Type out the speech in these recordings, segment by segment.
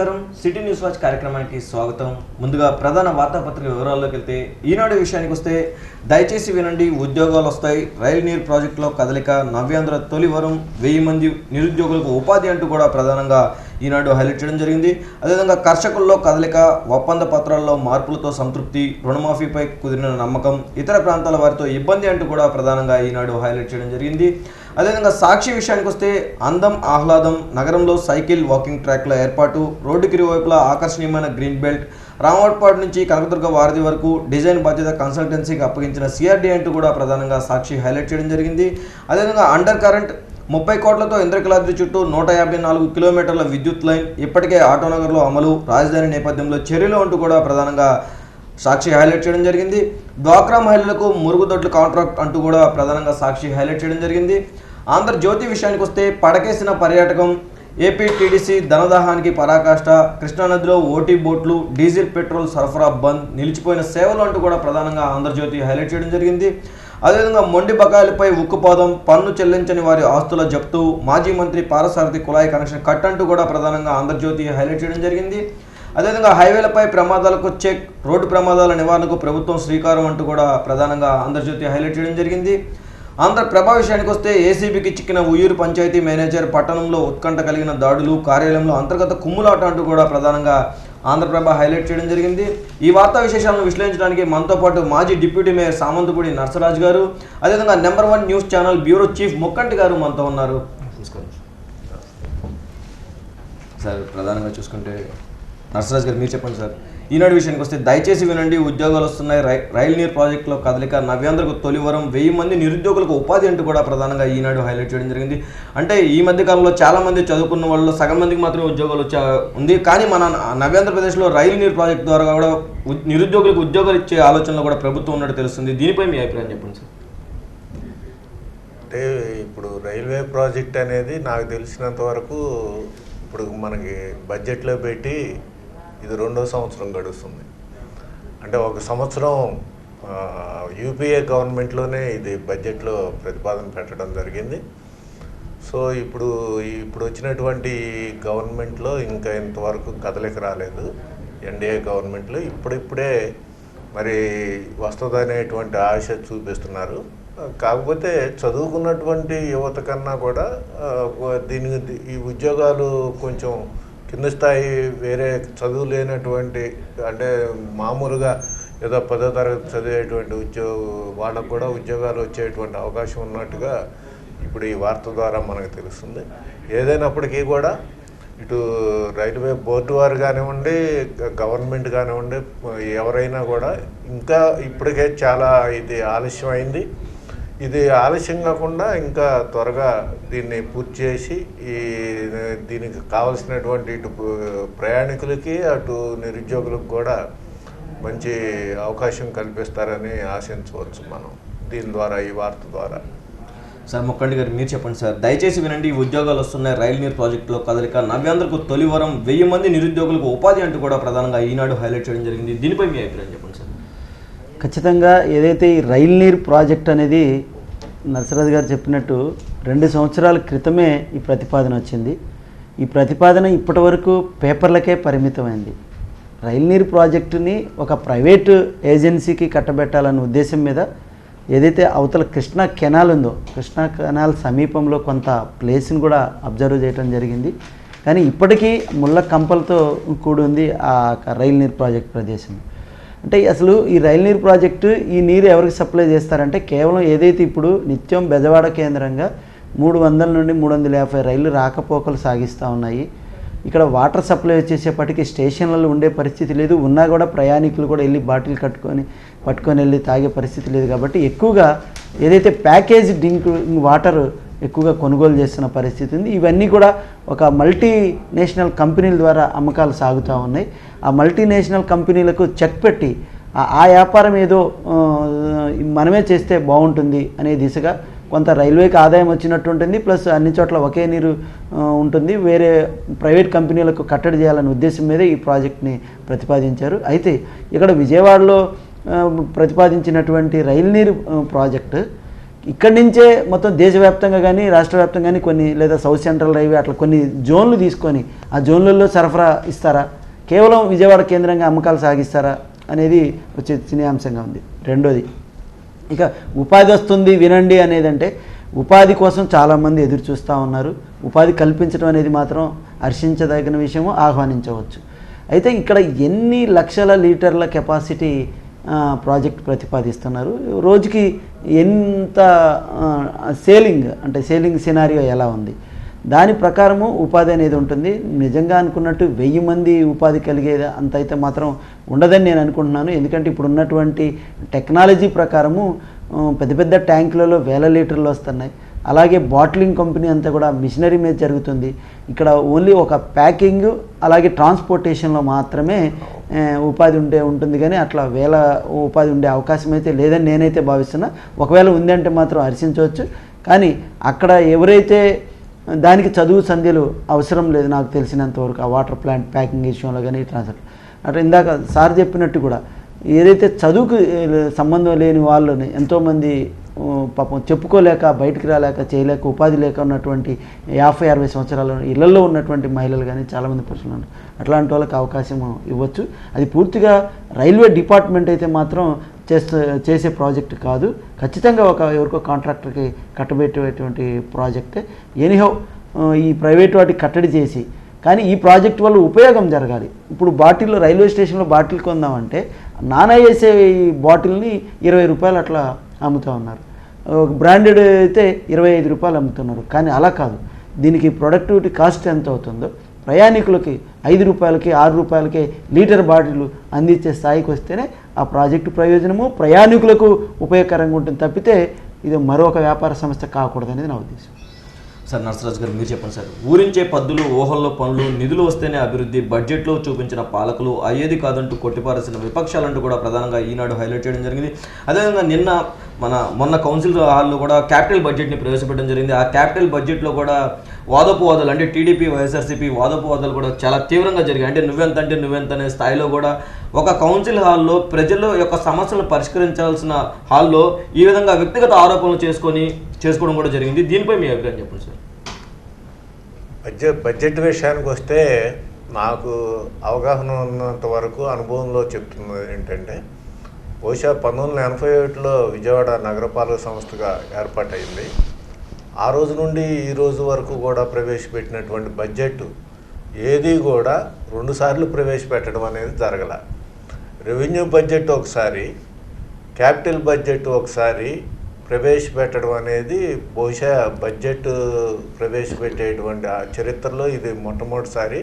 నమస్కారం. City news watch కార్యక్రమానికి స్వాగతం. ముందుగా ప్రధాన వార్తాపత్రిక వివరాల్లోకి వెళ్తే ఈనాడు విషయానికి వస్తే దయచేసి వినండి, ఉద్యోగాలు వస్తాయి, రైలు నీరు ప్రాజెక్టులో కదలిక, నవ్యాంధ్ర తొలి వరం, 1000 మంది నిరుద్యోగులకు ఉపాధి అంటూ కూడా ప్రధానంగా ఈనాడు హైలైట్ చేయడం జరిగింది. అదేవిధంగా కర్షకుల్లో కదలిక, ఒప్పంద పత్రాల్లో మార్పులతో సంతృప్తి, రుణమాఫీపై కుదిరిన నమ్మకం, ఇతర ప్రాంతాల వారితో ఇబ్బంది అంటూ కూడా ప్రధానంగా ఈనాడు హైలైట్ చేయడం జరిగింది. అదేవిధంగా సాక్షి విషయానికి వస్తే అందం ఆహ్లాదం, నగరంలో సైకిల్ వాకింగ్ ట్రాక్ల ఏర్పాటు, రోడ్డుకి ఇరువైపులా ఆకర్షణీయమైన గ్రీన్ బెల్ట్, రామవట్పాడు నుంచి కనకదుర్గ వారధి వరకు డిజైన్ బాధ్యత కన్సల్టెన్సీకి అప్పగించిన సిఆర్డీ అంటూ కూడా ప్రధానంగా సాక్షి హైలైట్ చేయడం జరిగింది. అదేవిధంగా అండర్ కరెంట్ 30 కోట్లతో ఇంద్రకీలాద్రి చుట్టూ 154 కిలోమీటర్ల విద్యుత్ లైన్ ఇప్పటికే ఆటోనగర్లో అమలు, రాజధాని నేపథ్యంలో చర్యలు అంటూ కూడా ప్రధానంగా సాక్షి హైలైట్ చేయడం జరిగింది. డ్వాక్రా మహిళలకు మురుగుదొడ్ల కాంట్రాక్ట్ అంటూ కూడా ప్రధానంగా సాక్షి హైలైట్ చేయడం జరిగింది. ఆంధ్రజ్యోతి విషయానికి వస్తే పడకేసిన పర్యాటకం, ఏపీ టీడీసీ ధనదాహానికి పరాకాష్ట, కృష్ణానదిలో ఓటీ బోట్లు, డీజిల్ పెట్రోల్ సరఫరా బంద్, నిలిచిపోయిన సేవలు అంటూ కూడా ప్రధానంగా ఆంధ్రజ్యోతి హైలైట్ చేయడం జరిగింది. అదేవిధంగా మొండి బకాయిలపై ఉక్కుపాదం, పన్ను చెల్లించని వారి ఆస్తుల జప్తు, మాజీ మంత్రి పారసారథి కుళాయి కనెక్షన్ కట్ అంటూ కూడా ప్రధానంగా ఆంధ్రజ్యోతి హైలైట్ చేయడం జరిగింది. అదేవిధంగా హైవేలపై ప్రమాదాలకు చెక్, రోడ్డు ప్రమాదాల నివారణకు ప్రభుత్వం శ్రీకారం అంటూ కూడా ప్రధానంగా ఆంధ్రజ్యోతి హైలైట్ చేయడం జరిగింది. ఆంధ్రప్రభ విషయానికి వస్తే ఏసీబీకి చిక్కిన ఉయ్యూరు పంచాయతీ మేనేజర్, పట్టణంలో ఉత్కంఠ కలిగిన దాడులు, కార్యాలయంలో అంతర్గత కుమ్ములాట అంటూ కూడా ప్రధానంగా ఆంధ్రప్రభ హైలైట్ చేయడం జరిగింది. ఈ వార్తా విశేషాలను విశ్లేషించడానికి మనతో పాటు మాజీ డిప్యూటీ మేయర్ సామంతపూడి నర్సరాజు గారు, అదేవిధంగా number 1 news channel bureau chief ముక్కంటి గారు మనతో ఉన్నారు. సార్, ప్రధానంగా చూసుకుంటే నర్సరాజు గారు మీరు చెప్పండి సార్. ఈనాడు విషయానికి వస్తే దయచేసి వినండి, ఉద్యోగాలు వస్తున్నాయి, రైలు నీరు ప్రాజెక్టులో కదలిక, నవ్యాంధ్రకు తొలి వరం, 1000 మంది నిరుద్యోగులకు ఉపాధి అంటూ కూడా ప్రధానంగా ఈనాడు హైలైట్ చేయడం జరిగింది. అంటే ఈ మధ్య కాలంలో చాలా మంది చదువుకున్న వాళ్ళు సగం మందికి మాత్రమే ఉద్యోగాలు ఉంది. కానీ మన నవ్యాంధ్రప్రదేశ్లో రైలు నీరు ప్రాజెక్టు ద్వారా కూడా నిరుద్యోగులకు ఉద్యోగాలు ఇచ్చే ఆలోచనలో కూడా ప్రభుత్వం ఉన్నట్టు తెలుస్తుంది. దీనిపై మీ అభిప్రాయం చెప్పండి సార్. అంటే ఇప్పుడు రైల్వే ప్రాజెక్ట్ అనేది నాకు తెలిసినంత వరకు ఇప్పుడు మనకి బడ్జెట్లో పెట్టి ఇది 2వ సంవత్సరం గడుస్తుంది. అంటే 1 సంవత్సరం యూపీఏ గవర్నమెంట్లోనే ఇది బడ్జెట్లో ప్రతిపాదన పెట్టడం జరిగింది. సో ఇప్పుడు వచ్చినటువంటి గవర్నమెంట్లో ఇంకా ఇంతవరకు కదలిక రాలేదు. ఎన్డీఏ గవర్నమెంట్లో ఇప్పుడిప్పుడే మరి వస్తుందనేటువంటి ఆశ చూపిస్తున్నారు. కాకపోతే చదువుకున్నటువంటి యువత కన్నా కూడా ఈ ఉద్యోగాలు కొంచెం కింద స్థాయి, వేరే చదువు లేనటువంటి, అంటే మామూలుగా ఏదో 10వ తరగతి చదివేటువంటి వాళ్ళకు కూడా ఉద్యోగాలు వచ్చేటువంటి అవకాశం ఉన్నట్టుగా ఇప్పుడు ఈ వార్త ద్వారా మనకు తెలుస్తుంది. ఏదైనప్పటికీ కూడా ఇటు రైల్వే బోర్డు వారు కానివ్వండి, గవర్నమెంట్ కానివ్వండి, ఎవరైనా కూడా ఇంకా ఇప్పటికే చాలా ఇది ఆలస్యమైంది. ఇది ఆలస్యం కాకుండా ఇంకా త్వరగా దీన్ని పూర్తి చేసి దీనికి కావలసినటువంటి ఇటు ప్రయాణికులకి అటు నిరుద్యోగులకు కూడా మంచి అవకాశం కల్పిస్తారని ఆశించవచ్చు మనం దీని ద్వారా, ఈ వార్త ద్వారా. సార్, ముక్కంటి గారు మీరు చెప్పండి సార్. దయచేసి వినండి, ఉద్యోగాలు వస్తున్నాయి, రైలు నీరు ప్రాజెక్టులో కదలిక, నవ్యాంధ్రకు తొలి వరం, 1000 మంది నిరుద్యోగులకు ఉపాధి అంటూ కూడా ప్రధానంగా ఈనాడు హైలైట్ చేయడం జరిగింది. దీనిపై మీ అభిప్రాయం చెప్పండి సార్. ఖచ్చితంగా ఏదైతే ఈ రైలు నీరు ప్రాజెక్ట్ అనేది నర్సరాజు గారు చెప్పినట్టు 2 సంవత్సరాల క్రితమే ఈ ప్రతిపాదన వచ్చింది. ఈ ప్రతిపాదన ఇప్పటి వరకు పేపర్లకే పరిమితమైంది. రైలు నీరు ప్రాజెక్టుని ఒక ప్రైవేటు ఏజెన్సీకి కట్టబెట్టాలనే ఉద్దేశం మీద ఏదైతే అవతల కృష్ణా కెనాల్ ఉందో, కృష్ణా కెనాల్ సమీపంలో కొంత ప్లేస్ని కూడా అబ్జర్వ్ చేయడం జరిగింది. కానీ ఇప్పటికీ ముళ్ళ కంపలతో కూడి ఉంది ఆ రైలు నీరు ప్రాజెక్ట్ ప్రదేశం. అంటే అసలు ఈ రైలు నీరు ప్రాజెక్టు, ఈ నీరు ఎవరికి సప్లై చేస్తారంటే కేవలం ఏదైతే ఇప్పుడు నిత్యం బెజవాడ కేంద్రంగా 300 నుండి 350 రైళ్లు రాకపోకలు సాగిస్తూ ఉన్నాయి. ఇక్కడ వాటర్ సప్లై వచ్చేసేపటికి స్టేషన్లలో ఉండే పరిస్థితి లేదు. ఉన్నా కూడా ప్రయాణికులు కూడా వెళ్ళి బాటిల్ పట్టుకొని వెళ్ళి తాగే పరిస్థితి లేదు. కాబట్టి ఎక్కువగా ఏదైతే ప్యాకేజ్ డ్రింకింగ్ వాటర్ ఎక్కువగా కొనుగోలు చేస్తున్న పరిస్థితి ఉంది. ఇవన్నీ కూడా ఒక మల్టీనేషనల్ కంపెనీల ద్వారా అమ్మకాలు సాగుతూ ఉన్నాయి. ఆ మల్టీనేషనల్ కంపెనీలకు చెక్ పెట్టి ఆ వ్యాపారం ఏదో మనమే చేస్తే బాగుంటుంది అనే దిశగా కొంత రైల్వేకి ఆదాయం వచ్చినట్టు ఉంటుంది, ప్లస్ అన్ని చోట్ల ఒకే నీరు ఉంటుంది, వేరే ప్రైవేట్ కంపెనీలకు కట్టడి చేయాలనే ఉద్దేశం మీదే ఈ ప్రాజెక్ట్ని ప్రతిపాదించారు. అయితే ఇక్కడ విజయవాడలో ప్రతిపాదించినటువంటి రైలు నీరు ప్రాజెక్టు ఇక్కడి నుంచే మొత్తం దేశవ్యాప్తంగా కానీ రాష్ట్ర వ్యాప్తంగా కానీ కొన్ని లేదా సౌత్ సెంట్రల్ రైల్వే అట్లా కొన్ని జోన్లు తీసుకొని ఆ జోన్లలో సరఫరా ఇస్తారా, కేవలం విజయవాడ కేంద్రంగా అమ్మకాలు సాగిస్తారా అనేది వచ్చే చర్చనీయాంశంగా ఉంది. రెండోది, ఇక ఉపాధి వస్తుంది వినండి అనేది అంటే ఉపాధి కోసం చాలామంది ఎదురు చూస్తూ ఉన్నారు. ఉపాధి కల్పించడం అనేది మాత్రం హర్షించదగిన విషయము, ఆహ్వానించవచ్చు. అయితే ఇక్కడ ఎన్ని లక్షల లీటర్ల కెపాసిటీ ప్రాజెక్ట్ ప్రతిపాదిస్తున్నారు, రోజుకి ఎంత సేలింగ్ సినారియో ఎలా ఉంది, దాని ప్రకారము ఉపాధి అనేది ఉంటుంది. నిజంగా అనుకున్నట్టు 1000 మంది ఉపాధి కలిగేది అంత అయితే మాత్రం ఉండదని నేను అనుకుంటున్నాను. ఎందుకంటే ఇప్పుడు ఉన్నటువంటి టెక్నాలజీ ప్రకారము పెద్ద పెద్ద ట్యాంకులలో 1000 లీటర్లు వస్తున్నాయి. అలాగే బాటిలింగ్ కంపెనీ అంతా కూడా మిషనరీ మీద జరుగుతుంది. ఇక్కడ ఓన్లీ ఒక ప్యాకింగ్ అలాగే ట్రాన్స్పోర్టేషన్లో మాత్రమే ఉపాధి ఉంటుంది, కానీ అట్లా 1000 ఉపాధి ఉండే అవకాశం అయితే లేదని నేనైతే భావిస్తున్నా. ఒకవేళ ఉందంటే మాత్రం హర్షించవచ్చు. కానీ అక్కడ ఎవరైతే దానికి చదువు సంధ్యలు అవసరం లేదు నాకు తెలిసినంతవరకు, ఆ వాటర్ ప్లాంట్ ప్యాకింగ్ విషయంలో కానీ ట్రాన్స్పోర్ట్ అట్లా ఇందాక సార్ చెప్పినట్టు కూడా ఏదైతే చదువుకు సంబంధం లేని వాళ్ళని ఎంతోమంది పాపం చెప్పుకోలేక బయటికి రాలేక చేయలేక ఉపాధి లేక ఉన్నటువంటి 50-60 సంవత్సరాల ఇళ్లలో ఉన్నటువంటి మహిళలు కానీ చాలామంది పురుషులు ఉన్నారు. అట్లాంటి వాళ్ళకి అవకాశం ఇవ్వచ్చు. అది పూర్తిగా రైల్వే డిపార్ట్మెంట్ అయితే మాత్రం చేసే ప్రాజెక్ట్ కాదు, ఖచ్చితంగా ఎవరికో కాంట్రాక్టర్కి కట్టబెట్టేటువంటి ప్రాజెక్టే. ఎనీహౌ ఈ ప్రైవేట్ వాటికి కట్టడి చేసి కానీ ఈ ప్రాజెక్ట్ వల్ల ఉపయోగం జరగాలి. ఇప్పుడు బాటిల్లో రైల్వే స్టేషన్లో బాటిల్ కొందామంటే నానా వేసే ఈ బాటిల్ని 20 రూపాయలు అట్లా అమ్ముతూ ఉన్నారు. బ్రాండెడ్ అయితే 25 రూపాయలు అమ్ముతున్నారు. కానీ అలా కాదు, దీనికి ప్రొడక్టివిటీ కాస్ట్ ఎంత అవుతుందో ప్రయాణికులకి 5 రూపాయలకి 6 రూపాయలకి లీటర్ బాటిల్ అందించే స్థాయికి వస్తేనే ఆ ప్రాజెక్టు ప్రయోజనము ప్రయాణికులకు ఉపయోగకరంగా ఉంటుంది తప్పితే ఇది మరొక వ్యాపార సంస్థ కాకూడదు అనేది నా ఉద్దేశం. సార్ నరసరాజు గారు మీరు చెప్పండి సార్. ఊరించే పద్దులు, ఊహల్లో పనులు, నిధులు వస్తేనే అభివృద్ధి, బడ్జెట్లో చూపించిన పాలకులు అయ్యేది కాదంటూ కొట్టిపారేసిన విపక్షాలంటూ కూడా ప్రధానంగా ఈనాడు హైలైట్ చేయడం జరిగింది. అదేవిధంగా మొన్న కౌన్సిల్ హాల్లో కూడా క్యాపిటల్ బడ్జెట్ని ప్రవేశపెట్టడం జరిగింది. ఆ క్యాపిటల్ బడ్జెట్లో కూడా వాదోపవాదాలు అంటే టీడీపీ వైఎస్ఆర్సీపీ వాదోపవాదాలు కూడా చాలా తీవ్రంగా జరిగాయి. అంటే నువ్వెంత అనే స్థాయిలో కూడా ఒక కౌన్సిల్ హాల్లో ప్రజల యొక్క సమస్యలను పరిష్కరించాల్సిన హాల్లో ఈ విధంగా వ్యక్తిగత ఆరోపణలు చేసుకోవడం కూడా జరిగింది. దీనిపై మీ అభిప్రాయం చెప్పండి సార్. బడ్జెట్ విషయానికి వస్తే నాకు అవగాహన ఉన్నంత వరకు అనుభవంలో చెప్తున్నది ఏంటంటే, బహుశా 1987లో విజయవాడ నగరపాలక సంస్థగా ఏర్పాటైంది. ఆ రోజు నుండి ఈ రోజు వరకు కూడా ప్రవేశపెట్టినటువంటి బడ్జెట్ ఏది కూడా 2 సార్లు ప్రవేశపెట్టడం అనేది జరగల. రెవెన్యూ బడ్జెట్ ఒకసారి, క్యాపిటల్ బడ్జెట్ ఒకసారి ప్రవేశపెట్టడం అనేది బహుశా బడ్జెట్ ప్రవేశపెట్టేటువంటి ఆ చరిత్రలో ఇది మొట్టమొదటిసారి.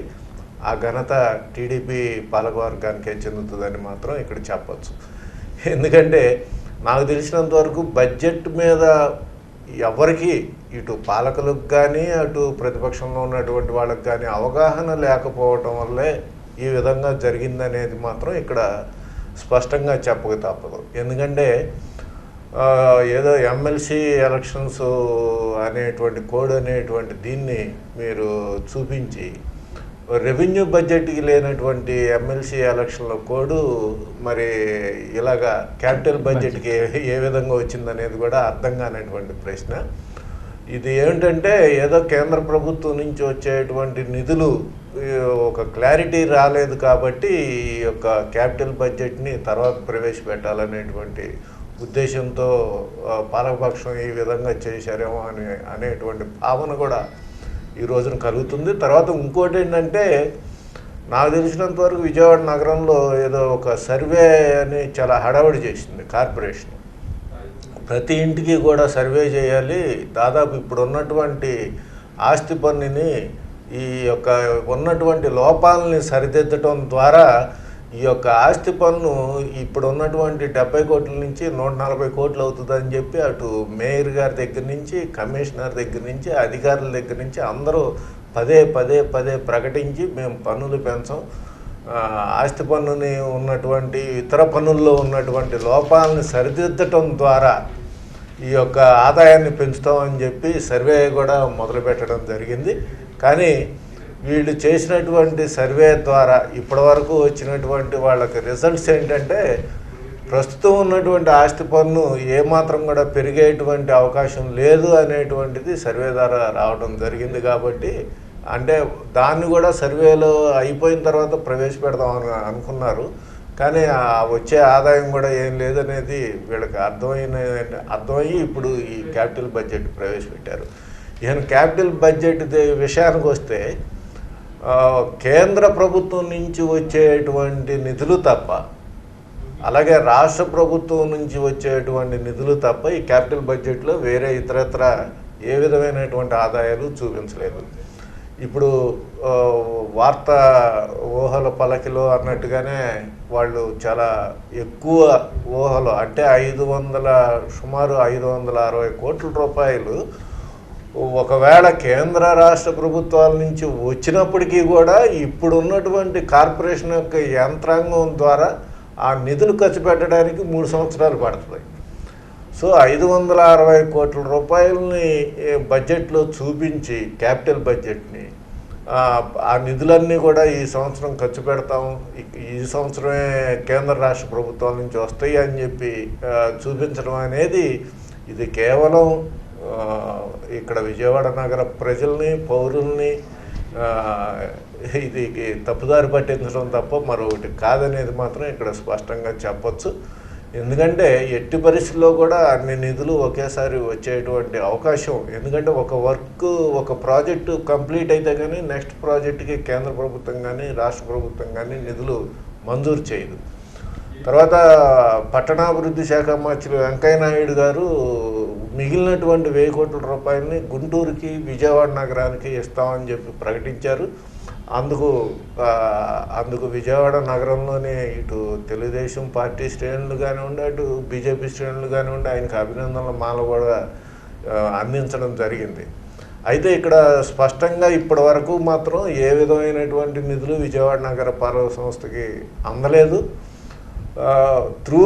ఆ ఘనత టీడీపీ పాలకవర్గానికే చెందుతుందని మాత్రం ఇక్కడ చెప్పచ్చు. ఎందుకంటే నాకు తెలిసినంత వరకు బడ్జెట్ మీద ఎవరికి ఇటు పాలకులకు కానీ అటు ప్రతిపక్షంలో ఉన్నటువంటి వాళ్ళకి కానీ అవగాహన లేకపోవటం వల్లే ఈ విధంగా జరిగిందనేది మాత్రం ఇక్కడ స్పష్టంగా చెప్పక తప్పదు. ఎందుకంటే ఏదో ఎమ్మెల్సీ ఎలక్షన్స్ అనేటువంటి కోడ్ అనేటువంటి దీన్ని మీరు చూపించి రెవెన్యూ బడ్జెట్కి లేనటువంటి ఎమ్మెల్సీ ఎలక్షన్ల కోడ్ మరి ఇలాగా క్యాపిటల్ బడ్జెట్కి ఏ విధంగా వచ్చిందనేది కూడా అర్థం కానటువంటి ప్రశ్న. ఇది ఏమిటంటే ఏదో కేంద్ర ప్రభుత్వం నుంచి వచ్చేటువంటి నిధులు ఒక క్లారిటీ రాలేదు కాబట్టి ఈ యొక్క క్యాపిటల్ బడ్జెట్ని తర్వాత ప్రవేశపెట్టాలనేటువంటి ఉద్దేశంతో పాలకపక్షం ఈ విధంగా చేశారేమో అనేటువంటి భావన కూడా ఈ రోజున కలుగుతుంది. తర్వాత ఇంకోటి ఏంటంటే, నాకు తెలిసినంత వరకు విజయవాడ నగరంలో ఏదో ఒక సర్వే అని చాలా హడావుడి చేసింది కార్పొరేషన్. ప్రతి ఇంటికి కూడా సర్వే చేయాలి, దాదాపు ఇప్పుడు ఉన్నటువంటి ఆస్తి పన్నుని ఈ యొక్క ఉన్నటువంటి లోపాలని సరిదిద్దటం ద్వారా ఈ యొక్క ఆస్తి పన్ను ఇప్పుడు ఉన్నటువంటి 70 కోట్ల నుంచి 140 కోట్లు అవుతుందని చెప్పి అటు మేయర్ గారి దగ్గర నుంచి కమిషనర్ దగ్గర నుంచి అధికారుల దగ్గర నుంచి అందరూ పదే ప్రకటించి మేము పన్నులు పెంచాం, ఆస్తి పన్నుని ఉన్నటువంటి ఇతర పన్నుల్లో ఉన్నటువంటి లోపాలని సరిదిద్దటం ద్వారా ఈ యొక్క ఆదాయాన్ని పెంచుతామని చెప్పి సర్వే కూడా మొదలుపెట్టడం జరిగింది. కానీ వీళ్ళు చేసినటువంటి సర్వే ద్వారా ఇప్పటివరకు వచ్చినటువంటి వాళ్ళకి రిజల్ట్స్ ఏంటంటే ప్రస్తుతం ఉన్నటువంటి ఆస్తి పన్ను ఏమాత్రం కూడా పెరిగేటువంటి అవకాశం లేదు అనేటువంటిది సర్వే ద్వారా రావడం జరిగింది. కాబట్టి అంటే దాన్ని కూడా సర్వేలో అయిపోయిన తర్వాత ప్రవేశపెడదామని అనుకున్నారు. కానీ వచ్చే ఆదాయం కూడా ఏం లేదనేది వీళ్ళకి అర్థమయ్యి ఇప్పుడు ఈ క్యాపిటల్ బడ్జెట్ ప్రవేశపెట్టారు. ఈయన క్యాపిటల్ బడ్జెట్ విషయానికి వస్తే కేంద్ర ప్రభుత్వం నుంచి వచ్చేటువంటి నిధులు తప్ప, అలాగే రాష్ట్ర ప్రభుత్వం నుంచి వచ్చేటువంటి నిధులు తప్ప ఈ క్యాపిటల్ బడ్జెట్లో వేరే ఇతరత్ర ఏ విధమైనటువంటి ఆదాయాలు చూపించలేదు. ఇప్పుడు వార్తా ఊహల పలకిలో అన్నట్టుగానే వాళ్ళు చాలా ఎక్కువ ఊహలు, అంటే సుమారు 560 కోట్ల రూపాయలు ఒకవేళ కేంద్ర రాష్ట్ర ప్రభుత్వాల నుంచి వచ్చినప్పటికీ కూడా ఇప్పుడున్నటువంటి కార్పొరేషన్ యొక్క యంత్రాంగం ద్వారా ఆ నిధులు ఖర్చు పెట్టడానికి 3 సంవత్సరాలు పడుతుంది. సో 560 కోట్ల రూపాయలని బడ్జెట్లో చూపించి క్యాపిటల్ బడ్జెట్ని ఆ నిధులన్నీ కూడా ఈ సంవత్సరం ఖర్చు పెడతాం, ఈ సంవత్సరమే కేంద్ర రాష్ట్ర ప్రభుత్వాల నుంచి వస్తాయి అని చెప్పి చూపించడం అనేది ఇది కేవలం ఇక్కడ విజయవాడ నగర ప్రజల్ని, పౌరుల్ని ఇది తప్పుదారి పట్టించడం తప్ప మరొకటి కాదనేది మాత్రం ఇక్కడ స్పష్టంగా చెప్పచ్చు. ఎందుకంటే ఎట్టి పరిస్థితుల్లో కూడా అన్ని నిధులు ఒకేసారి వచ్చేటువంటి అవకాశం, ఎందుకంటే ఒక ప్రాజెక్టు కంప్లీట్ అయితే కానీ నెక్స్ట్ ప్రాజెక్టుకి కేంద్ర ప్రభుత్వం కానీ రాష్ట్ర ప్రభుత్వం కానీ నిధులు మంజూరు చేయదు. తర్వాత పట్టణాభివృద్ధి శాఖ మంత్రి వెంకయ్య నాయుడు గారు మిగిలినటువంటి 1000 కోట్ల రూపాయలని గుంటూరుకి, విజయవాడ నగరానికి ఇస్తామని చెప్పి ప్రకటించారు. అందుకు విజయవాడ నగరంలోనే ఇటు తెలుగుదేశం పార్టీ శ్రేణులు కానివ్వండి, అటు బీజేపీ శ్రేణులు కానివ్వండి ఆయనకు అభినందనల మాల కూడా అందించడం జరిగింది. అయితే ఇక్కడ స్పష్టంగా ఇప్పటి వరకు మాత్రం ఏ విధమైనటువంటి నిధులు విజయవాడ నగర పాలక సంస్థకి అందలేదు. త్రూ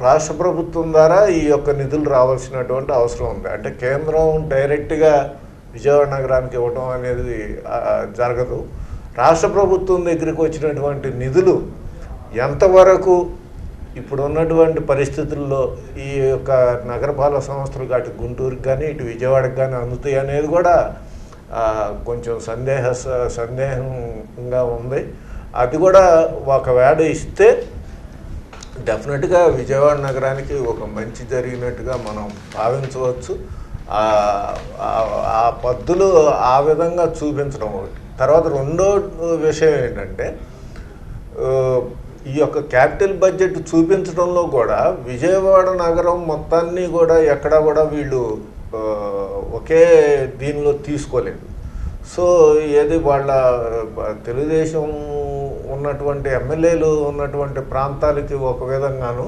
రాష్ట్ర ప్రభుత్వం ద్వారా ఈ యొక్క నిధులు రావాల్సినటువంటి అవసరం ఉంది. అంటే కేంద్రం డైరెక్ట్గా విజయవాడ నగరానికి ఇవ్వటం అనేది జరగదు. రాష్ట్ర ప్రభుత్వం దగ్గరికి వచ్చినటువంటి నిధులు ఎంతవరకు ఇప్పుడు ఉన్నటువంటి పరిస్థితుల్లో ఈ యొక్క నగరపాలక సంస్థలు అటు గుంటూరుకి కానీ ఇటు విజయవాడకి కానీ అందుతాయి అనేది కూడా కొంచెం సందేహంగా ఉంది. అది కూడా ఒకవేళ ఇస్తే డెఫినెట్గా విజయవాడ నగరానికి ఒక మంచి జరిగినట్టుగా మనం భావించవచ్చు. ఆ పద్ధతులు ఆ విధంగా చూపించడం ఒకటి. తర్వాత రెండో విషయం ఏంటంటే ఈ యొక్క క్యాపిటల్ బడ్జెట్ చూపించడంలో కూడా విజయవాడ నగరం మొత్తాన్ని కూడా ఎక్కడా కూడా వీళ్ళు ఒకే దీనిలో తీసుకోలేదు. సో ఏది వాళ్ళ తెలుగుదేశం ఉన్నటువంటి ఎమ్మెల్యేలు ఉన్నటువంటి ప్రాంతాలకి ఒక విధంగాను,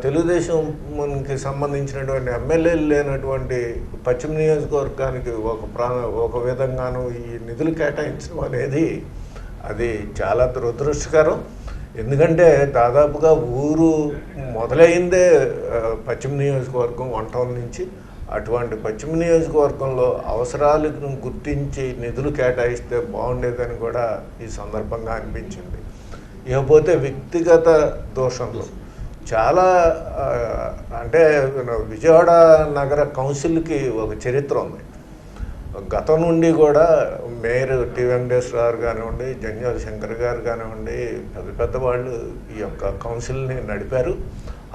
తెలుగుదేశంకి సంబంధించినటువంటి ఎమ్మెల్యేలు లేనటువంటి పశ్చిమ నియోజకవర్గానికి ఒక విధంగాను ఈ నిధులు కేటాయించడం అనేది అది చాలా దురదృష్టకరం. ఎందుకంటే దాదాపుగా ఊరు మొదలైందే పశ్చిమ నియోజకవర్గం 1 టౌన్ నుంచి. అటువంటి పశ్చిమ నియోజకవర్గంలో అవసరాలను గుర్తించి నిధులు కేటాయిస్తే బాగుండేదని కూడా ఈ సందర్భంగా అనిపించింది. ఇకపోతే వ్యక్తిగత దోషంలో చాలా అంటే విజయవాడ నగర కౌన్సిల్కి ఒక చరిత్ర ఉంది. గతం నుండి కూడా మేయర్ టి వెంకటేశ్వరరావు కానివ్వండి, జంజాల శంకర్ గారు కానివ్వండి, పెద్ద వాళ్ళు ఈ యొక్క కౌన్సిల్ని నడిపారు.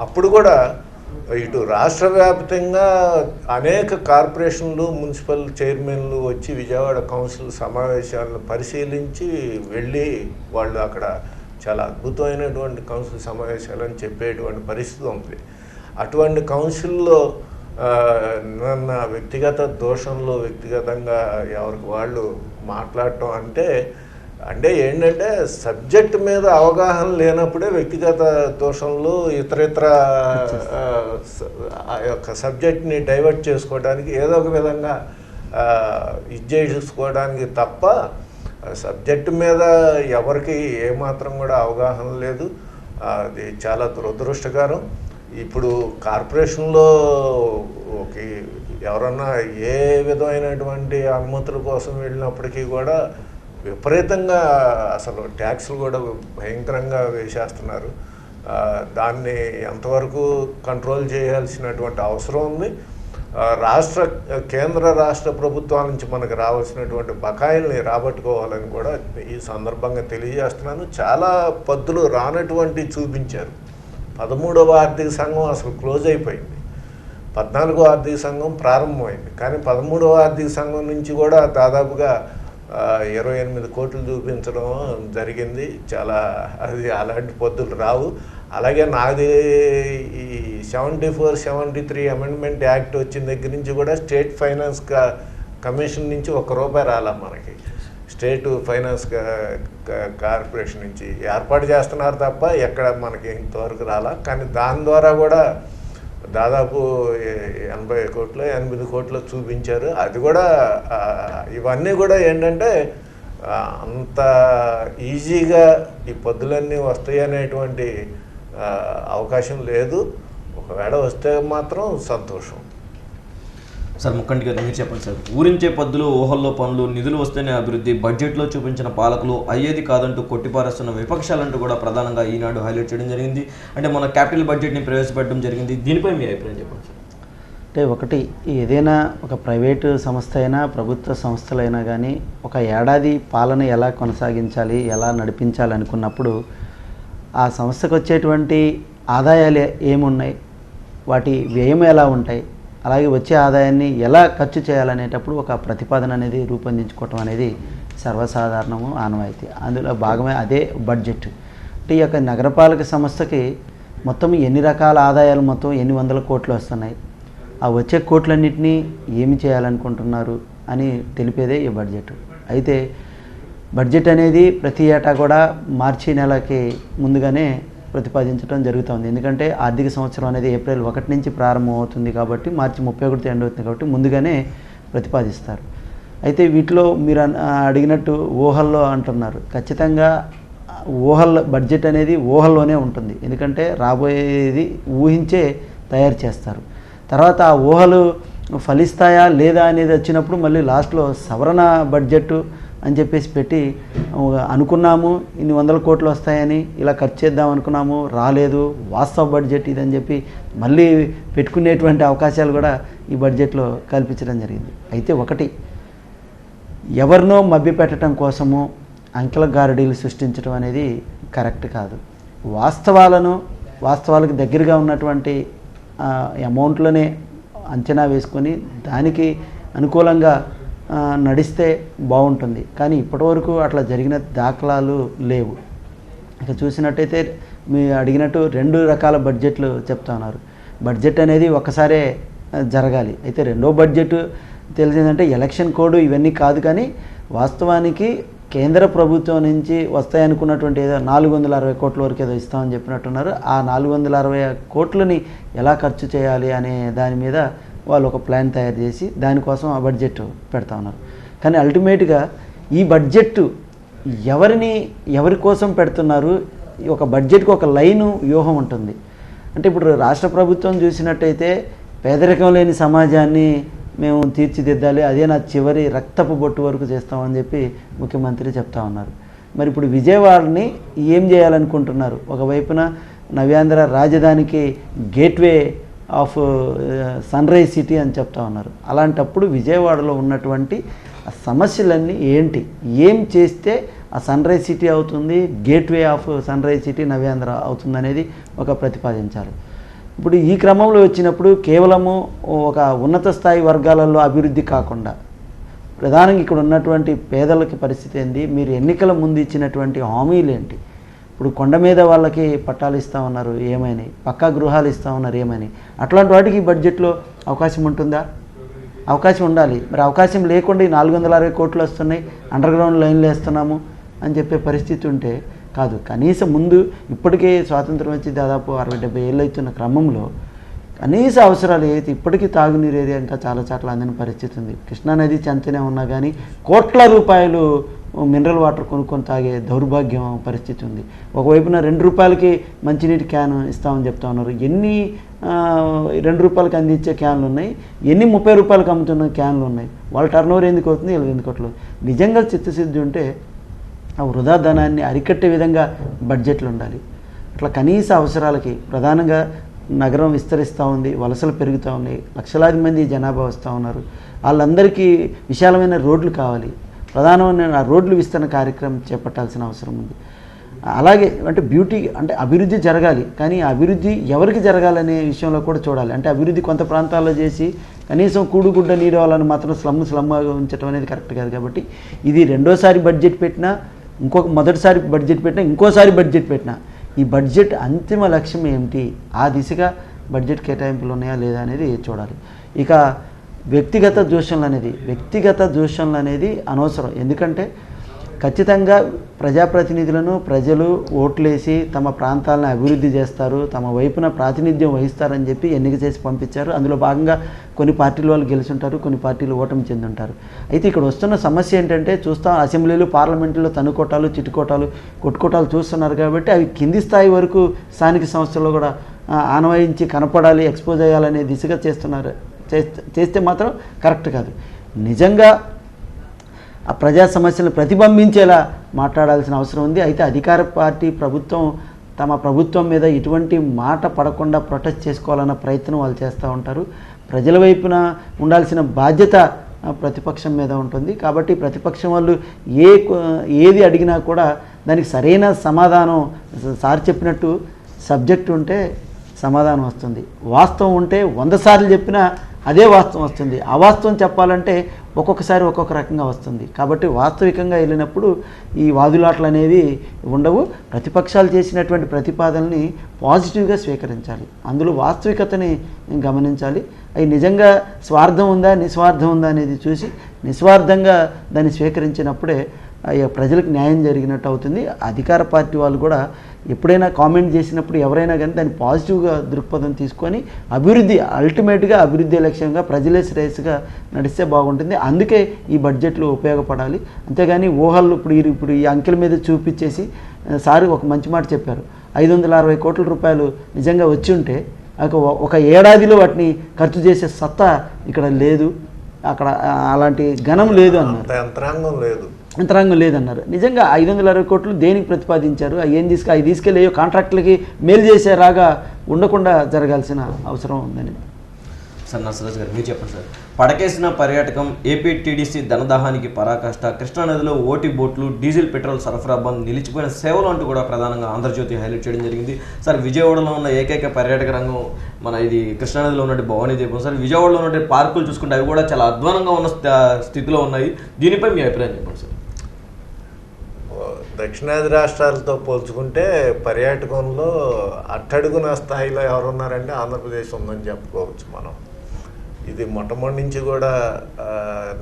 అప్పుడు కూడా ఇటు రాష్ట్ర వ్యాప్తంగా అనేక కార్పొరేషన్లు, మున్సిపల్ చైర్మన్లు వచ్చి విజయవాడ కౌన్సిల్ సమావేశాలను పరిశీలించి వెళ్ళి వాళ్ళు అక్కడ చాలా అద్భుతమైనటువంటి కౌన్సిల్ సమావేశాలని చెప్పేటువంటి పరిస్థితి ఉంది. అటువంటి కౌన్సిల్లో నన్న వ్యక్తిగత దోషంలో వ్యక్తిగతంగా ఎవరికి వాళ్ళు మాట్లాడటం అంటే ఏంటంటే సబ్జెక్ట్ మీద అవగాహన లేనప్పుడే వ్యక్తిగత దోషంలో ఇతర ఆ యొక్క సబ్జెక్ట్ని డైవర్ట్ చేసుకోవడానికి ఏదో ఒక విధంగా చేసుకోవడానికి తప్ప సబ్జెక్టు మీద ఎవరికి ఏమాత్రం కూడా అవగాహన లేదు. అది చాలా దురదృష్టకరం. ఇప్పుడు కార్పొరేషన్లో ఎవరన్నా ఏ విధమైనటువంటి అనుమతుల కోసం వెళ్ళినప్పటికీ కూడా విపరీతంగా అసలు ట్యాక్సులు కూడా భయంకరంగా వేసేస్తున్నారు. దాన్ని ఎంతవరకు కంట్రోల్ చేయాల్సినటువంటి అవసరం ఉంది. కేంద్ర రాష్ట్ర ప్రభుత్వాల నుంచి మనకు రావాల్సినటువంటి బకాయిల్ని రాబట్టుకోవాలని కూడా ఈ సందర్భంగా తెలియజేస్తున్నాను. చాలా పద్దులు రానటువంటి చూపించారు. 13వ ఆర్థిక సంఘం అసలు క్లోజ్ అయిపోయింది, 14వ ఆర్థిక సంఘం ప్రారంభమైంది, కానీ 13వ ఆర్థిక సంఘం నుంచి కూడా దాదాపుగా 28 కోట్లు చూపించడం జరిగింది. చాలా అది అలాంటి పద్దులు రావు. అలాగే నాది ఈ 74-73 అమెండ్మెంట్ యాక్ట్ వచ్చిన దగ్గర నుంచి కూడా స్టేట్ ఫైనాన్స్ కమిషన్ నుంచి ₹1 రాలా మనకి. స్టేట్ ఫైనాన్స్ కార్పొరేషన్ నుంచి ఏర్పాటు చేస్తున్నారు తప్ప ఎక్కడ మనకి ఇంతవరకు రాలా. కానీ దాని ద్వారా కూడా దాదాపు 80 కోట్లు 8 కోట్లు చూపించారు. అది కూడా ఇవన్నీ కూడా ఏంటంటే అంత ఈజీగా ఈ పద్దులన్నీ వస్తాయి అనేటువంటి అవకాశం లేదు. ఒకవేళ వస్తే మాత్రం సంతోషం. సార్ ముక్కంటి గారు మీరు చెప్పండి సార్. ఊరించే పద్దులు, ఊహల్లో పనులు, నిధులు వస్తేనే అభివృద్ధి, బడ్జెట్లో చూపించిన పాలకులు అయ్యేది కాదంటూ కొట్టిపారేస్తున్న విపక్షాలంటూ కూడా ప్రధానంగా ఈనాడు హైలైట్ చేయడం జరిగింది. అంటే మన క్యాపిటల్ బడ్జెట్ని ప్రవేశపెట్టడం జరిగింది. దీనిపై మీ అభిప్రాయం చెప్పండి సార్. అంటే ఒకటి, ఏదైనా ఒక ప్రైవేటు సంస్థ అయినా ప్రభుత్వ సంస్థలైనా కానీ ఒక ఏడాది పాలన ఎలా కొనసాగించాలి, ఎలా నడిపించాలి అనుకున్నప్పుడు ఆ సంస్థకు వచ్చేటువంటి ఆదాయాలు ఏమున్నాయి, వాటి వ్యయం ఎలా ఉంటాయి, అలాగే వచ్చే ఆదాయాన్ని ఎలా ఖర్చు చేయాలనేటప్పుడు ఒక ప్రతిపాదన అనేది రూపొందించుకోవటం అనేది సర్వసాధారణము, ఆనవాయితీ. అందులో భాగమే అదే బడ్జెట్. అంటే ఈ యొక్క నగరపాలక సంస్థకి మొత్తం ఎన్ని రకాల ఆదాయాలు, మొత్తం ఎన్ని వందల కోట్లు వస్తున్నాయి, ఆ వచ్చే కోట్లన్నింటినీ ఏమి చేయాలనుకుంటున్నారు అని తెలిపేదే ఈ బడ్జెట్. అయితే బడ్జెట్ అనేది ప్రతి ఏటా కూడా మార్చి నెలకి ముందుగానే ప్రతిపాదించడం జరుగుతుంది. ఎందుకంటే ఆర్థిక సంవత్సరం అనేది ఏప్రిల్ 1 నుంచి ప్రారంభం అవుతుంది కాబట్టి మార్చి 31 ఎండ్ అవుతుంది కాబట్టి ముందుగానే ప్రతిపాదిస్తారు. అయితే వీటిలో మీరు అడిగినట్టు ఊహల్లో అంటున్నారు. ఖచ్చితంగా బడ్జెట్ అనేది ఊహల్లోనే ఉంటుంది. ఎందుకంటే రాబోయేది ఊహించే తయారు చేస్తారు. తర్వాత ఆ ఊహలు ఫలిస్తాయా లేదా అనేది వచ్చినప్పుడు మళ్ళీ లాస్ట్లో సవరణ బడ్జెట్ అని చెప్పేసి పెట్టి అనుకున్నాము ఇన్ని వందల కోట్లు వస్తాయని, ఇలా ఖర్చు చేద్దాం అనుకున్నాము రాలేదు, వాస్తవ బడ్జెట్ ఇదని చెప్పి మళ్ళీ పెట్టుకునేటువంటి అవకాశాలు కూడా ఈ బడ్జెట్లో కల్పించడం జరిగింది. అయితే ఒకటి, ఎవరినో మభ్యపెట్టడం కోసము అంకెల గారడీలు సృష్టించడం అనేది కరెక్ట్ కాదు. వాస్తవాలకు దగ్గరగా ఉన్నటువంటి అమౌంట్లోనే అంచనా వేసుకొని దానికి అనుకూలంగా నడిస్తే బాగుంటుంది. కానీ ఇప్పటివరకు అట్లా జరిగిన దాఖలాలు లేవు. ఇక చూసినట్టయితే మీరు అడిగినట్టు 2 రకాల బడ్జెట్లు చెప్తా ఉన్నారు. బడ్జెట్ అనేది ఒకసారే జరగాలి. అయితే రెండో బడ్జెట్ తెలిసిందంటే ఎలక్షన్ కోడ్ ఇవన్నీ కాదు, కానీ వాస్తవానికి కేంద్ర ప్రభుత్వం నుంచి వస్తాయనుకున్నటువంటి ఏదో 460 కోట్ల వరకు ఏదో ఇస్తామని చెప్పినట్టున్నారు. ఆ 460 కోట్లని ఎలా ఖర్చు చేయాలి అనే దాని మీద వాళ్ళు ఒక ప్లాన్ తయారు చేసి దానికోసం ఆ బడ్జెట్ పెడతా ఉన్నారు. కానీ అల్టిమేట్గా ఈ బడ్జెట్ ఎవరి కోసం పెడుతున్నారు? ఒక బడ్జెట్కి ఒక లైను వ్యూహం ఉంటుంది. అంటే ఇప్పుడు రాష్ట్ర ప్రభుత్వం చూసినట్టయితే పేదరికం లేని సమాజాన్ని మేము తీర్చిదిద్దాలి, అదే నా చివరి రక్తపు బొట్టు వరకు చేస్తామని చెప్పి ముఖ్యమంత్రి చెప్తా ఉన్నారు. మరి ఇప్పుడు విజయవాడని ఏం చేయాలనుకుంటున్నారు? ఒకవైపున నవ్యాంధ్ర రాజధానికి gateway of sunrise city అని చెప్తా ఉన్నారు. అలాంటప్పుడు విజయవాడలో ఉన్నటువంటి సమస్యలన్నీ ఏంటి, ఏం చేస్తే ఆ సన్ రైజ్ సిటీ అవుతుంది, gateway of sunrise city Navyandhra అవుతుంది అనేది ఒక ప్రతిపాదించాలి. ఇప్పుడు ఈ క్రమంలో వచ్చినప్పుడు కేవలము ఒక ఉన్నత స్థాయి వర్గాలలో అభివృద్ధి కాకుండా ప్రధానంగా ఇక్కడ ఉన్నటువంటి పేదలకి పరిస్థితి ఏంటి, మీరు ఎన్నికల ముందు ఇచ్చినటువంటి హామీలు ఏంటి? ఇప్పుడు కొండ మీద వాళ్ళకి పట్టాలు ఇస్తామన్నారు, ఏమైనాయి? పక్కా గృహాలు ఇస్తామన్నారు, ఏమైనాయి? అట్లాంటి వాటికి బడ్జెట్లో అవకాశం ఉంటుందా? అవకాశం ఉండాలి. మరి అవకాశం లేకుండా 460 కోట్లు వస్తున్నాయి, అండర్ గ్రౌండ్ లైన్లు వేస్తున్నాము అని చెప్పే పరిస్థితి ఉంటే కాదు. కనీసం ముందు ఇప్పటికే స్వాతంత్రం వచ్చి దాదాపు 60-70 ఏళ్ళు అవుతున్న క్రమంలో కనీస అవసరాలు ఏదైతే ఇప్పటికీ తాగునీరు ఏరియా ఇంకా చాలా చోట్ల అందిన పరిస్థితి ఉంది. కృష్ణానది చెంతనే ఉన్నా కానీ కోట్ల రూపాయలు మినరల్ వాటర్ కొనుక్కొని తాగే దౌర్భాగ్యం పరిస్థితి ఉంది. ఒకవైపున ₹2 మంచినీటి క్యాన్ ఇస్తామని చెప్తా ఉన్నారు. ఎన్ని ₹2 అందించే క్యాన్లు ఉన్నాయి, ఎన్ని ₹30 అమ్ముతున్న క్యాన్లు ఉన్నాయి? వాళ్ళ టర్నోవర్ ఎందుకు అవుతుంది, వీళ్ళకి ఎందుకు అవుతుంది? నిజంగా చిత్తశుద్ధి ఉంటే ఆ వృధా ధనాన్ని అరికట్టే విధంగా బడ్జెట్లు ఉండాలి. అట్లా కనీస అవసరాలకి ప్రధానంగా నగరం విస్తరిస్తూ ఉంది, వలసలు పెరుగుతూ ఉన్నాయి, లక్షలాది మంది జనాభా వస్తూ ఉన్నారు, వాళ్ళందరికీ విశాలమైన రోడ్లు కావాలి, ప్రధానమైన ఆ రోడ్లు విస్తరణ కార్యక్రమం చేపట్టాల్సిన అవసరం ఉంది. అలాగే అంటే బ్యూటీ అంటే అభివృద్ధి జరగాలి, కానీ ఆ అభివృద్ధి ఎవరికి జరగాలనే విషయంలో కూడా చూడాలి. అంటే అభివృద్ధి కొంత ప్రాంతాల్లో చేసి కనీసం కూడుగుడ్డ నీరు వాళ్ళని మాత్రం స్లమ్గా ఉంచడం అనేది కరెక్ట్ కాదు. కాబట్టి ఇది రెండోసారి బడ్జెట్ పెట్టినా, మొదటిసారి బడ్జెట్ పెట్టినా, ఇంకోసారి బడ్జెట్ పెట్టినా ఈ బడ్జెట్ అంతిమ లక్ష్యం ఏమిటి, ఆ దిశగా బడ్జెట్ కేటాయింపులు ఉన్నాయా లేదా అనేది చూడాలి. ఇక వ్యక్తిగత దూషణలు అనేది అనవసరం. ఎందుకంటే ఖచ్చితంగా ప్రజాప్రతినిధులను ప్రజలు ఓట్లేసి తమ ప్రాంతాలను అభివృద్ధి చేస్తారు, తమ వైపున ప్రాతినిధ్యం వహిస్తారని చెప్పి ఎన్నిక చేసి పంపించారు. అందులో భాగంగా కొన్ని పార్టీల వాళ్ళు గెలుచుంటారు, కొన్ని పార్టీలు ఓటమి చెందుంటారు. అయితే ఇక్కడ వస్తున్న సమస్య ఏంటంటే చూస్తాం, అసెంబ్లీలు పార్లమెంటులో తన్నుకోటాలు చిట్టుకోటాలు కొట్టుకోటాలు చూస్తున్నారు. కాబట్టి అవి కింది స్థాయి వరకు స్థానిక సంస్థల్లో కూడా ఆనవాయించి కనపడాలి, ఎక్స్పోజ్ అయ్యాలనే దిశగా చేస్తే మాత్రం కరెక్ట్ కాదు. నిజంగా ఆ ప్రజా సమస్యలను ప్రతిబింబించేలా మాట్లాడాల్సిన అవసరం ఉంది. అయితే అధికార పార్టీ తమ ప్రభుత్వం మీద ఇటువంటి మాట పడకుండా ప్రొటెస్ట్ చేసుకోవాలన్న ప్రయత్నం వాళ్ళు చేస్తూ ఉంటారు. ప్రజల వైపున ఉండాల్సిన బాధ్యత ప్రతిపక్షం మీద ఉంటుంది. కాబట్టి ప్రతిపక్షం వాళ్ళు ఏది అడిగినా కూడా దానికి సరైన సమాధానం, సార్ చెప్పినట్టు సబ్జెక్ట్ ఉంటే సమాధానం వస్తుంది, వాస్తవం ఉంటే 100 సార్లు చెప్పినా అదే వాస్తవం వస్తుంది. అవాస్తవం చెప్పాలంటే ఒక్కొక్కసారి ఒక్కొక్క రకంగా వస్తుంది. కాబట్టి వాస్తవికంగా వెళ్ళినప్పుడు ఈ వాదులాటలు అనేవి ఉండవు. ప్రతిపక్షాలు చేసినటువంటి ప్రతిపాదనని పాజిటివ్గా స్వీకరించాలి, అందులో వాస్తవికతని గమనించాలి. అవి నిజంగా స్వార్థం ఉందా నిస్వార్థం ఉందా అనేది చూసి నిస్వార్థంగా దాన్ని స్వీకరించినప్పుడే ప్రజలకు న్యాయం జరిగినట్టు అవుతుంది. అధికార పార్టీ వాళ్ళు కూడా ఎప్పుడైనా కామెంట్ చేసినప్పుడు ఎవరైనా కానీ దాన్ని పాజిటివ్గా దృక్పథం తీసుకొని అల్టిమేట్గా అభివృద్ధి లక్ష్యంగా ప్రజలే శ్రేయస్సుగా నడిస్తే బాగుంటుంది. అందుకే ఈ బడ్జెట్లు ఉపయోగపడాలి. అంతేగాని ఊహలు ఇప్పుడు ఈ అంకెల మీద చూపించేసి సార్ ఒక మంచి మాట చెప్పారు, 560 కోట్ల రూపాయలు నిజంగా వచ్చి ఉంటే ఒక ఏడాదిలో వాటిని ఖర్చు చేసే సత్తా ఇక్కడ లేదు, అక్కడ అలాంటి ఘనం లేదు అన్నారు, యంత్రాంగం లేదన్నారు. నిజంగా 560 కోట్లు దేనికి ప్రతిపాదించారు, అవి తీసుకెళ్ళి కాంట్రాక్టులకి మేలు చేసేలాగా ఉండకుండా జరగాల్సిన అవసరం ఉందని. సార్ నరసరాజు గారు మీరు చెప్పండి సార్. పడకేసిన పర్యాటకం, ఏపీ టీడీసీ ధనదాహానికి పరాకాష్ట, కృష్ణానదిలో ఓటీ బోట్లు, డీజిల్ పెట్రోల్ సరఫరా బంద్, నిలిచిపోయిన సేవలు అంటూ కూడా ప్రధానంగా ఆంధ్రజ్యోతి హైలైట్ చేయడం జరిగింది. సార్ విజయవాడలో ఉన్న ఏకైక పర్యాటక రంగం ఇది కృష్ణానదిలో ఉన్నట్టు భవానీ దీపం. సార్ విజయవాడలో ఉన్న పార్కులు చూసుకుంటే అవి కూడా చాలా అధ్వానంగా ఉన్న స్థితిలో ఉన్నాయి. దీనిపై మీ అభిప్రాయం చెప్పండి సార్. దక్షిణాది రాష్ట్రాలతో పోల్చుకుంటే పర్యాటకంలో అట్టడుగున స్థాయిలో ఎవరున్నారంటే ఆంధ్రప్రదేశ్ ఉందని చెప్పుకోవచ్చు మనం. ఇది మొట్టమొదటి నుంచి కూడా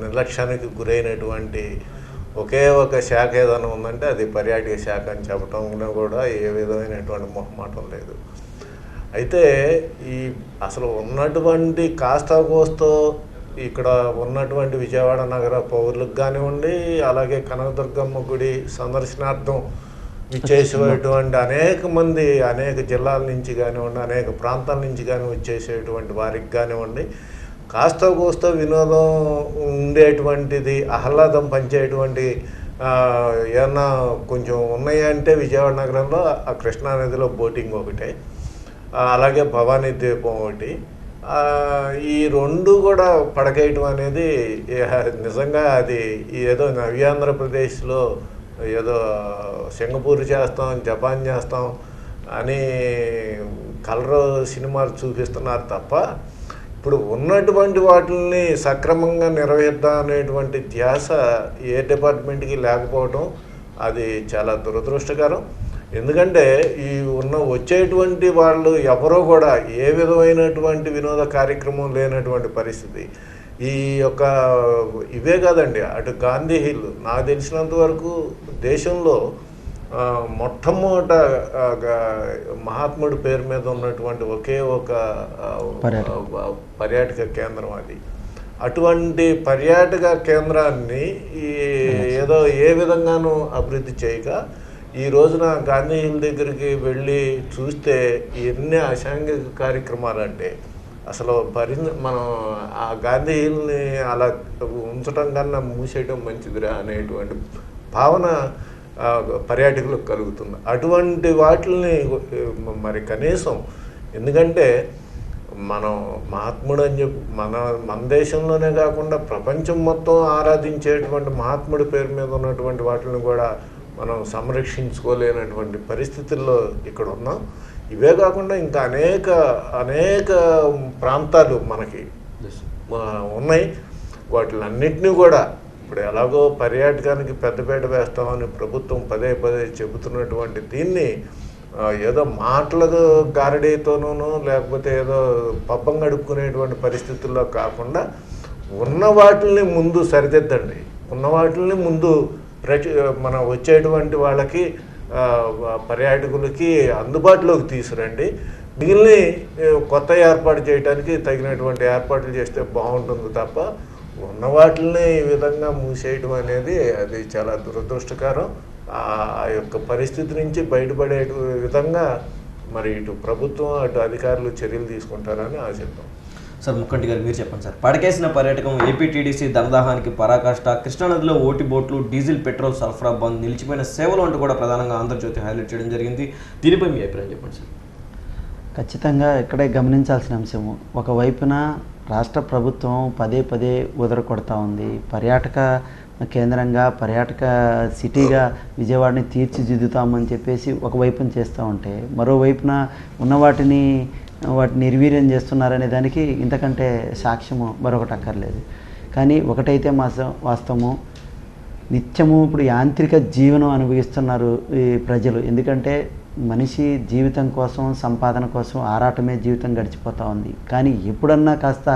నిర్లక్ష్యానికి గురైనటువంటి ఒకే ఒక శాఖ ఏదైనా ఉందంటే అది పర్యాటక శాఖ అని చెప్పడంలో కూడా ఏ విధమైనటువంటి మొహమాటం లేదు. అయితే అసలు ఉన్నటువంటి కాస్త కోస్తో ఇక్కడ ఉన్నటువంటి విజయవాడ నగర పౌరులకు కానివ్వండి, అలాగే కనకదుర్గమ్మ గుడి సందర్శనార్థం విచ్చేసేటువంటి అనేక మంది అనేక జిల్లాల నుంచి కానివ్వండి, అనేక ప్రాంతాల నుంచి కానీ వచ్చేసేటువంటి వారికి కానివ్వండి, కాస్త కోస్త వినోదం ఉండేటువంటిది, ఆహ్లాదం పంచేటువంటి ఏమన్నా కొంచెం ఉన్నాయంటే విజయవాడ నగరంలో ఆ కృష్ణానదిలో బోటింగ్ ఒకటే, అలాగే భవానీ ద్వీపం ఒకటి. ఈ రెండు కూడా పడకేయటం అనేది నిజంగా అది ఏదో నవ్యాంధ్రప్రదేశ్లో ఏదో సింగపూర్ చేస్తాం, జపాన్ చేస్తాం అని కలర్ సినిమాలు చూపిస్తున్నారు తప్ప ఇప్పుడు ఉన్నటువంటి వాటిని సక్రమంగా నిర్వహిద్దాం అనేటువంటి ధ్యాస ఏ డిపార్ట్మెంట్కి లేకపోవడం అది చాలా దురదృష్టకరం. ఎందుకంటే వచ్చేటువంటి వాళ్ళు ఎవరో కూడా ఏ విధమైనటువంటి వినోద కార్యక్రమం లేనటువంటి పరిస్థితి. ఇవే కాదండి, అటు గాంధీ హిల్ నాకు తెలిసినంత వరకు దేశంలో మొట్టమొదట మహాత్ముడి పేరు మీద ఉన్నటువంటి ఒకే ఒక పర్యాటక కేంద్రం అది. అటువంటి పర్యాటక కేంద్రాన్ని ఏదో ఏ విధంగానూ అభివృద్ధి చేయక ఈ రోజున గాంధీ హిల్ దగ్గరికి వెళ్ళి చూస్తే ఎన్ని అసాంఘిక కార్యక్రమాలు అంటే అసలు మనం ఆ గాంధీ హిల్ని అలా ఉంచడం కన్నా మూసేయడం మంచిదిరా అనేటువంటి భావన పర్యాటకులకు కలుగుతుంది. అటువంటి వాటిని మరి కనీసం, ఎందుకంటే మనం మహాత్ముడు అని చెప్పి మన దేశంలోనే కాకుండా ప్రపంచం మొత్తం ఆరాధించేటువంటి మహాత్ముడి పేరు మీద ఉన్నటువంటి వాటిని కూడా మనం సంరక్షించుకోలేనటువంటి పరిస్థితుల్లో ఇక్కడ ఉన్నాం. ఇవే కాకుండా ఇంకా అనేక ప్రాంతాలు మనకి ఉన్నాయి. వాటిలన్నింటినీ కూడా ఇప్పుడు ఎలాగో పర్యాటకానికి పెద్దపీట వేస్తామని ప్రభుత్వం పదే చెబుతున్నటువంటి దీన్ని ఏదో మాటలు గారడీతోనూ లేకపోతే ఏదో పబ్బం గడుపుకునేటువంటి పరిస్థితుల్లో కాకుండా ఉన్న వాటిని ముందు సరిదిద్దండి. ఉన్న వాటిని ముందు మనం వచ్చేటువంటి వాళ్ళకి పర్యాటకులకి అందుబాటులోకి తీసుకురండి. మిగిలిన కొత్త ఏర్పాటు చేయడానికి తగినటువంటి ఏర్పాట్లు చేస్తే బాగుంటుంది తప్ప ఉన్న వాటిని ఈ విధంగా మూసేయడం అనేది అది చాలా దురదృష్టకరం. ఆ యొక్క పరిస్థితి నుంచి బయటపడే విధంగా మరి ఇటు ప్రభుత్వం అటు అధికారులు చర్యలు తీసుకుంటారని ఆశిద్దాం. సార్ ముక్కంటి గారు మీరు చెప్పండి సార్. పడకేసిన పర్యాటకం, ఏపీటీడీసీ ధనదాహానికి పరాకాష్ట, కృష్ణానదిలో ఓటి బోట్లు, డీజిల్ పెట్రోల్ సరఫరా బంద్, నిలిచిపోయిన సేవలు అంటూ కూడా ప్రధానంగా ఆంధ్రజ్యోతి హైలైట్ చేయడం జరిగింది. దీనిపై మీ అభిప్రాయం చెప్పండి సార్. ఖచ్చితంగా ఇక్కడే గమనించాల్సిన అంశము, ఒకవైపున రాష్ట్ర ప్రభుత్వం పదే ఉదర కొడతా ఉంది. పర్యాటక కేంద్రంగా, పర్యాటక సిటీగా విజయవాడని తీర్చిదిద్దుతామని చెప్పేసి ఒకవైపున చేస్తూ ఉంటే, మరోవైపున ఉన్న వాటిని నిర్వీర్యం చేస్తున్నారనే దానికి ఇంతకంటే సాక్ష్యము మరొకటి అక్కర్లేదు. కానీ ఒకటైతే వాస్తవము, నిత్యము ఇప్పుడు యాంత్రిక జీవనం అనుభవిస్తున్నారు ఈ ప్రజలు. ఎందుకంటే మనిషి జీవితం కోసం, సంపాదన కోసం ఆరాటమే జీవితం గడిచిపోతూ ఉంది. కానీ ఎప్పుడన్నా కాస్త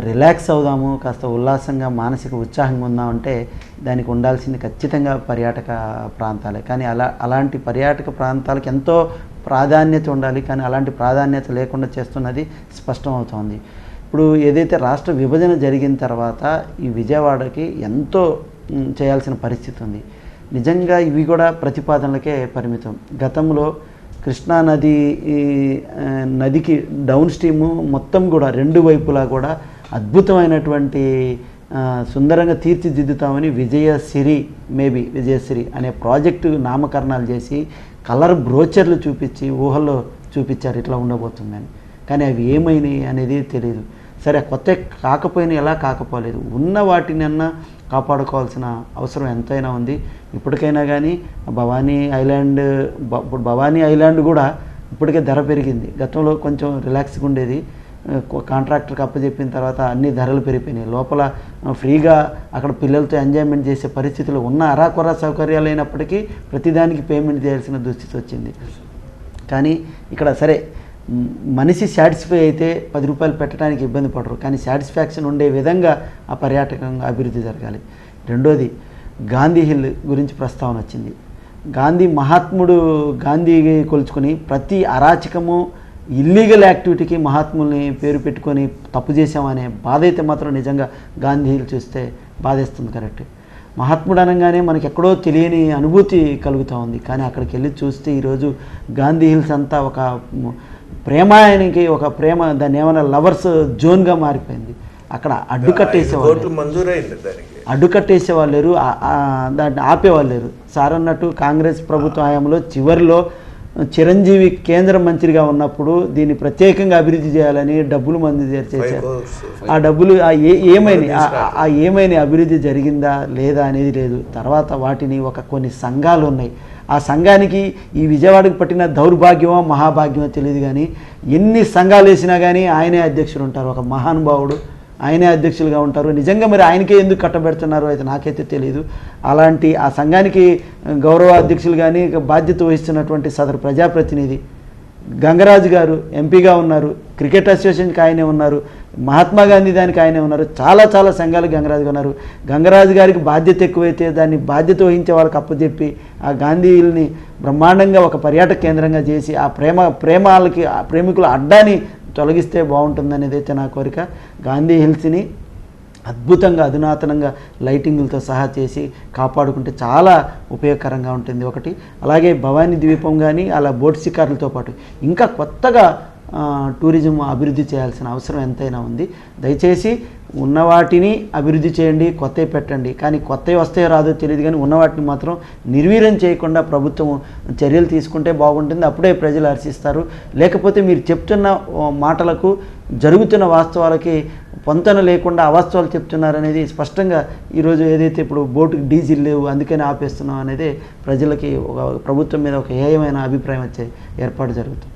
రిలాక్స్ అవుదాము, కాస్త ఉల్లాసంగా మానసిక ఉత్సాహంగా ఉందామంటే దానికి ఉండాల్సింది ఖచ్చితంగా పర్యాటక ప్రాంతాలే. కానీ అలాంటి పర్యాటక ప్రాంతాలకు ఎంతో ప్రాధాన్యత ఉండాలి. కానీ అలాంటి ప్రాధాన్యత లేకుండా చేస్తున్నది స్పష్టం అవుతోంది. ఇప్పుడు ఏదైతే రాష్ట్ర విభజన జరిగిన తర్వాత ఈ విజయవాడకి ఎంతో చేయాల్సిన పరిస్థితి ఉంది. నిజంగా ఇవి కూడా ప్రతిపాదనలకే పరిమితం. గతంలో కృష్ణా నదికి డౌన్ స్ట్రీము మొత్తం కూడా రెండు వైపులా కూడా అద్భుతమైనటువంటి సుందరంగా తీర్చిదిద్దుతామని విజయశ్రీ అనే ప్రాజెక్టు నామకరణాలు చేసి కలర్ బ్రోచర్లు చూపించి ఊహల్లో చూపించారు ఇట్లా ఉండబోతుందని. కానీ అవి ఏమైనాయి అనేది తెలియదు. సరే, కొత్త కాకపోయినా ఎలా కాకపోలేదు, ఉన్న వాటినన్నా కాపాడుకోవాల్సిన అవసరం ఎంతైనా ఉంది. ఇప్పటికైనా కానీ భవానీ ఐలాండ్ కూడా ఇప్పటికే ధర పెరిగింది. గతంలో కొంచెం రిలాక్స్గా ఉండేది. కాంట్రాక్టర్కి అప్పచెప్పిన తర్వాత అన్ని ధరలు పెరిగిపోయినాయి. లోపల ఫ్రీగా అక్కడ పిల్లలతో ఎంజాయ్మెంట్ చేసే పరిస్థితులు ఉన్న అరాకొర సౌకర్యాలు అయినప్పటికీ ప్రతిదానికి పేమెంట్ చేయాల్సిన దుస్థితి వచ్చింది. కానీ ఇక్కడ సరే, మనిషి సాటిస్ఫై అయితే 10 రూపాయలు పెట్టడానికి ఇబ్బంది పడరు. కానీ సాటిస్ఫాక్షన్ ఉండే విధంగా ఆ పర్యాటకంగా అభివృద్ధి జరగాలి. రెండోది, గాంధీ హిల్ గురించి ప్రస్తావన వచ్చింది. గాంధీ కొలుచుకొని ప్రతి అరాచకము, ఇల్లీగల్ యాక్టివిటీకి మహాత్ముల్ని పేరు పెట్టుకొని తప్పు చేసామనే బాధ అయితే మాత్రం నిజంగా గాంధీ హిల్ చూస్తే బాధేస్తుంది. కరెక్ట్, మహాత్ముడు అనగానే మనకి ఎక్కడో తెలియని అనుభూతి కలుగుతూ ఉంది. కానీ అక్కడికి వెళ్ళి చూస్తే ఈరోజు గాంధీ హిల్స్ అంతా ఒక ప్రేమాయనికి దాన్ని ఏమైనా లవర్స్ జోన్గా మారిపోయింది. అక్కడ అడ్డుకట్టేసేవాళ్ళు లేరు, దాన్ని ఆపేవాళ్ళు లేరు. సార్ అన్నట్టు కాంగ్రెస్ ప్రభుత్వ హయాంలో చివరిలో చిరంజీవి కేంద్ర మంత్రిగా ఉన్నప్పుడు దీన్ని ప్రత్యేకంగా అభివృద్ధి చేయాలని డబ్బులు మంజూరు చేశారు. ఆ డబ్బులు ఏమైనా అభివృద్ధి జరిగిందా లేదా అనేది లేదు. తర్వాత వాటిని కొన్ని సంఘాలు ఉన్నాయి. ఆ సంఘానికి ఈ విజయవాడకు పట్టిన దౌర్భాగ్యమో మహాభాగ్యమో తెలియదు. కానీ ఎన్ని సంఘాలు వేసినా కానీ ఆయనే అధ్యక్షుడు ఉంటారు. ఒక మహానుభావుడు, ఆయనే అధ్యక్షులుగా ఉంటారు. నిజంగా మరి ఆయనకే ఎందుకు కట్టబెడుతున్నారో అయితే నాకైతే తెలియదు. అలాంటి ఆ సంఘానికి గౌరవ అధ్యక్షులు కానీ బాధ్యత వహిస్తున్నటువంటి సదరు ప్రజాప్రతినిధి గంగరాజు గారు ఎంపీగా ఉన్నారు. క్రికెట్ అసోసియేషన్కి ఆయనే ఉన్నారు. మహాత్మా గాంధీ దానికి ఆయనే ఉన్నారు. చాలా సంఘాలు గంగరాజు ఉన్నారు. గంగరాజు గారికి బాధ్యత ఎక్కువైతే దాన్ని బాధ్యత వహించే వాళ్ళకి అప్పచెప్పి ఆ గాంధీని బ్రహ్మాండంగా ఒక పర్యాటక కేంద్రంగా చేసి ఆ ప్రేమికుల అడ్డాని తొలగిస్తే బాగుంటుందనేది అయితే నా కోరిక. గాంధీ హిల్స్ని అద్భుతంగా అధునాతనంగా లైటింగులతో సహా చేసి కాపాడుకుంటే చాలా ఉపయోగకరంగా ఉంటుంది ఒకటి. అలాగే భవానీ ద్వీపం కానీ అలా బోట్ షికార్లతో పాటు ఇంకా కొత్తగా టూరిజం అభివృద్ధి చేయాల్సిన అవసరం ఎంతైనా ఉంది. దయచేసి ఉన్న వాటిని అభివృద్ధి చేయండి, కొత్తవి పెట్టండి, కానీ కొత్తవి వస్తాయో రాదో తెలియదు, కానీ ఉన్న వాటిని మాత్రం నిర్వీర్యం చేయకుండా ప్రభుత్వం చర్యలు తీసుకుంటే బాగుంటుంది. అప్పుడే ప్రజలు హర్షిస్తారు. లేకపోతే మీరు చెప్తున్న మాటలకు జరుగుతున్న వాస్తవాలకి పొంతన లేకుండా అవాస్తవాలు చెప్తున్నారనేది స్పష్టంగా ఈరోజు ఏదైతే ఇప్పుడు బోటుకి డీజిల్ లేవు అందుకని ఆపేస్తున్నాం అనేది ప్రజలకి ఒక ప్రభుత్వం మీద ఒక హేయమైన అభిప్రాయం వచ్చే ఏర్పాటు జరుగుతుంది.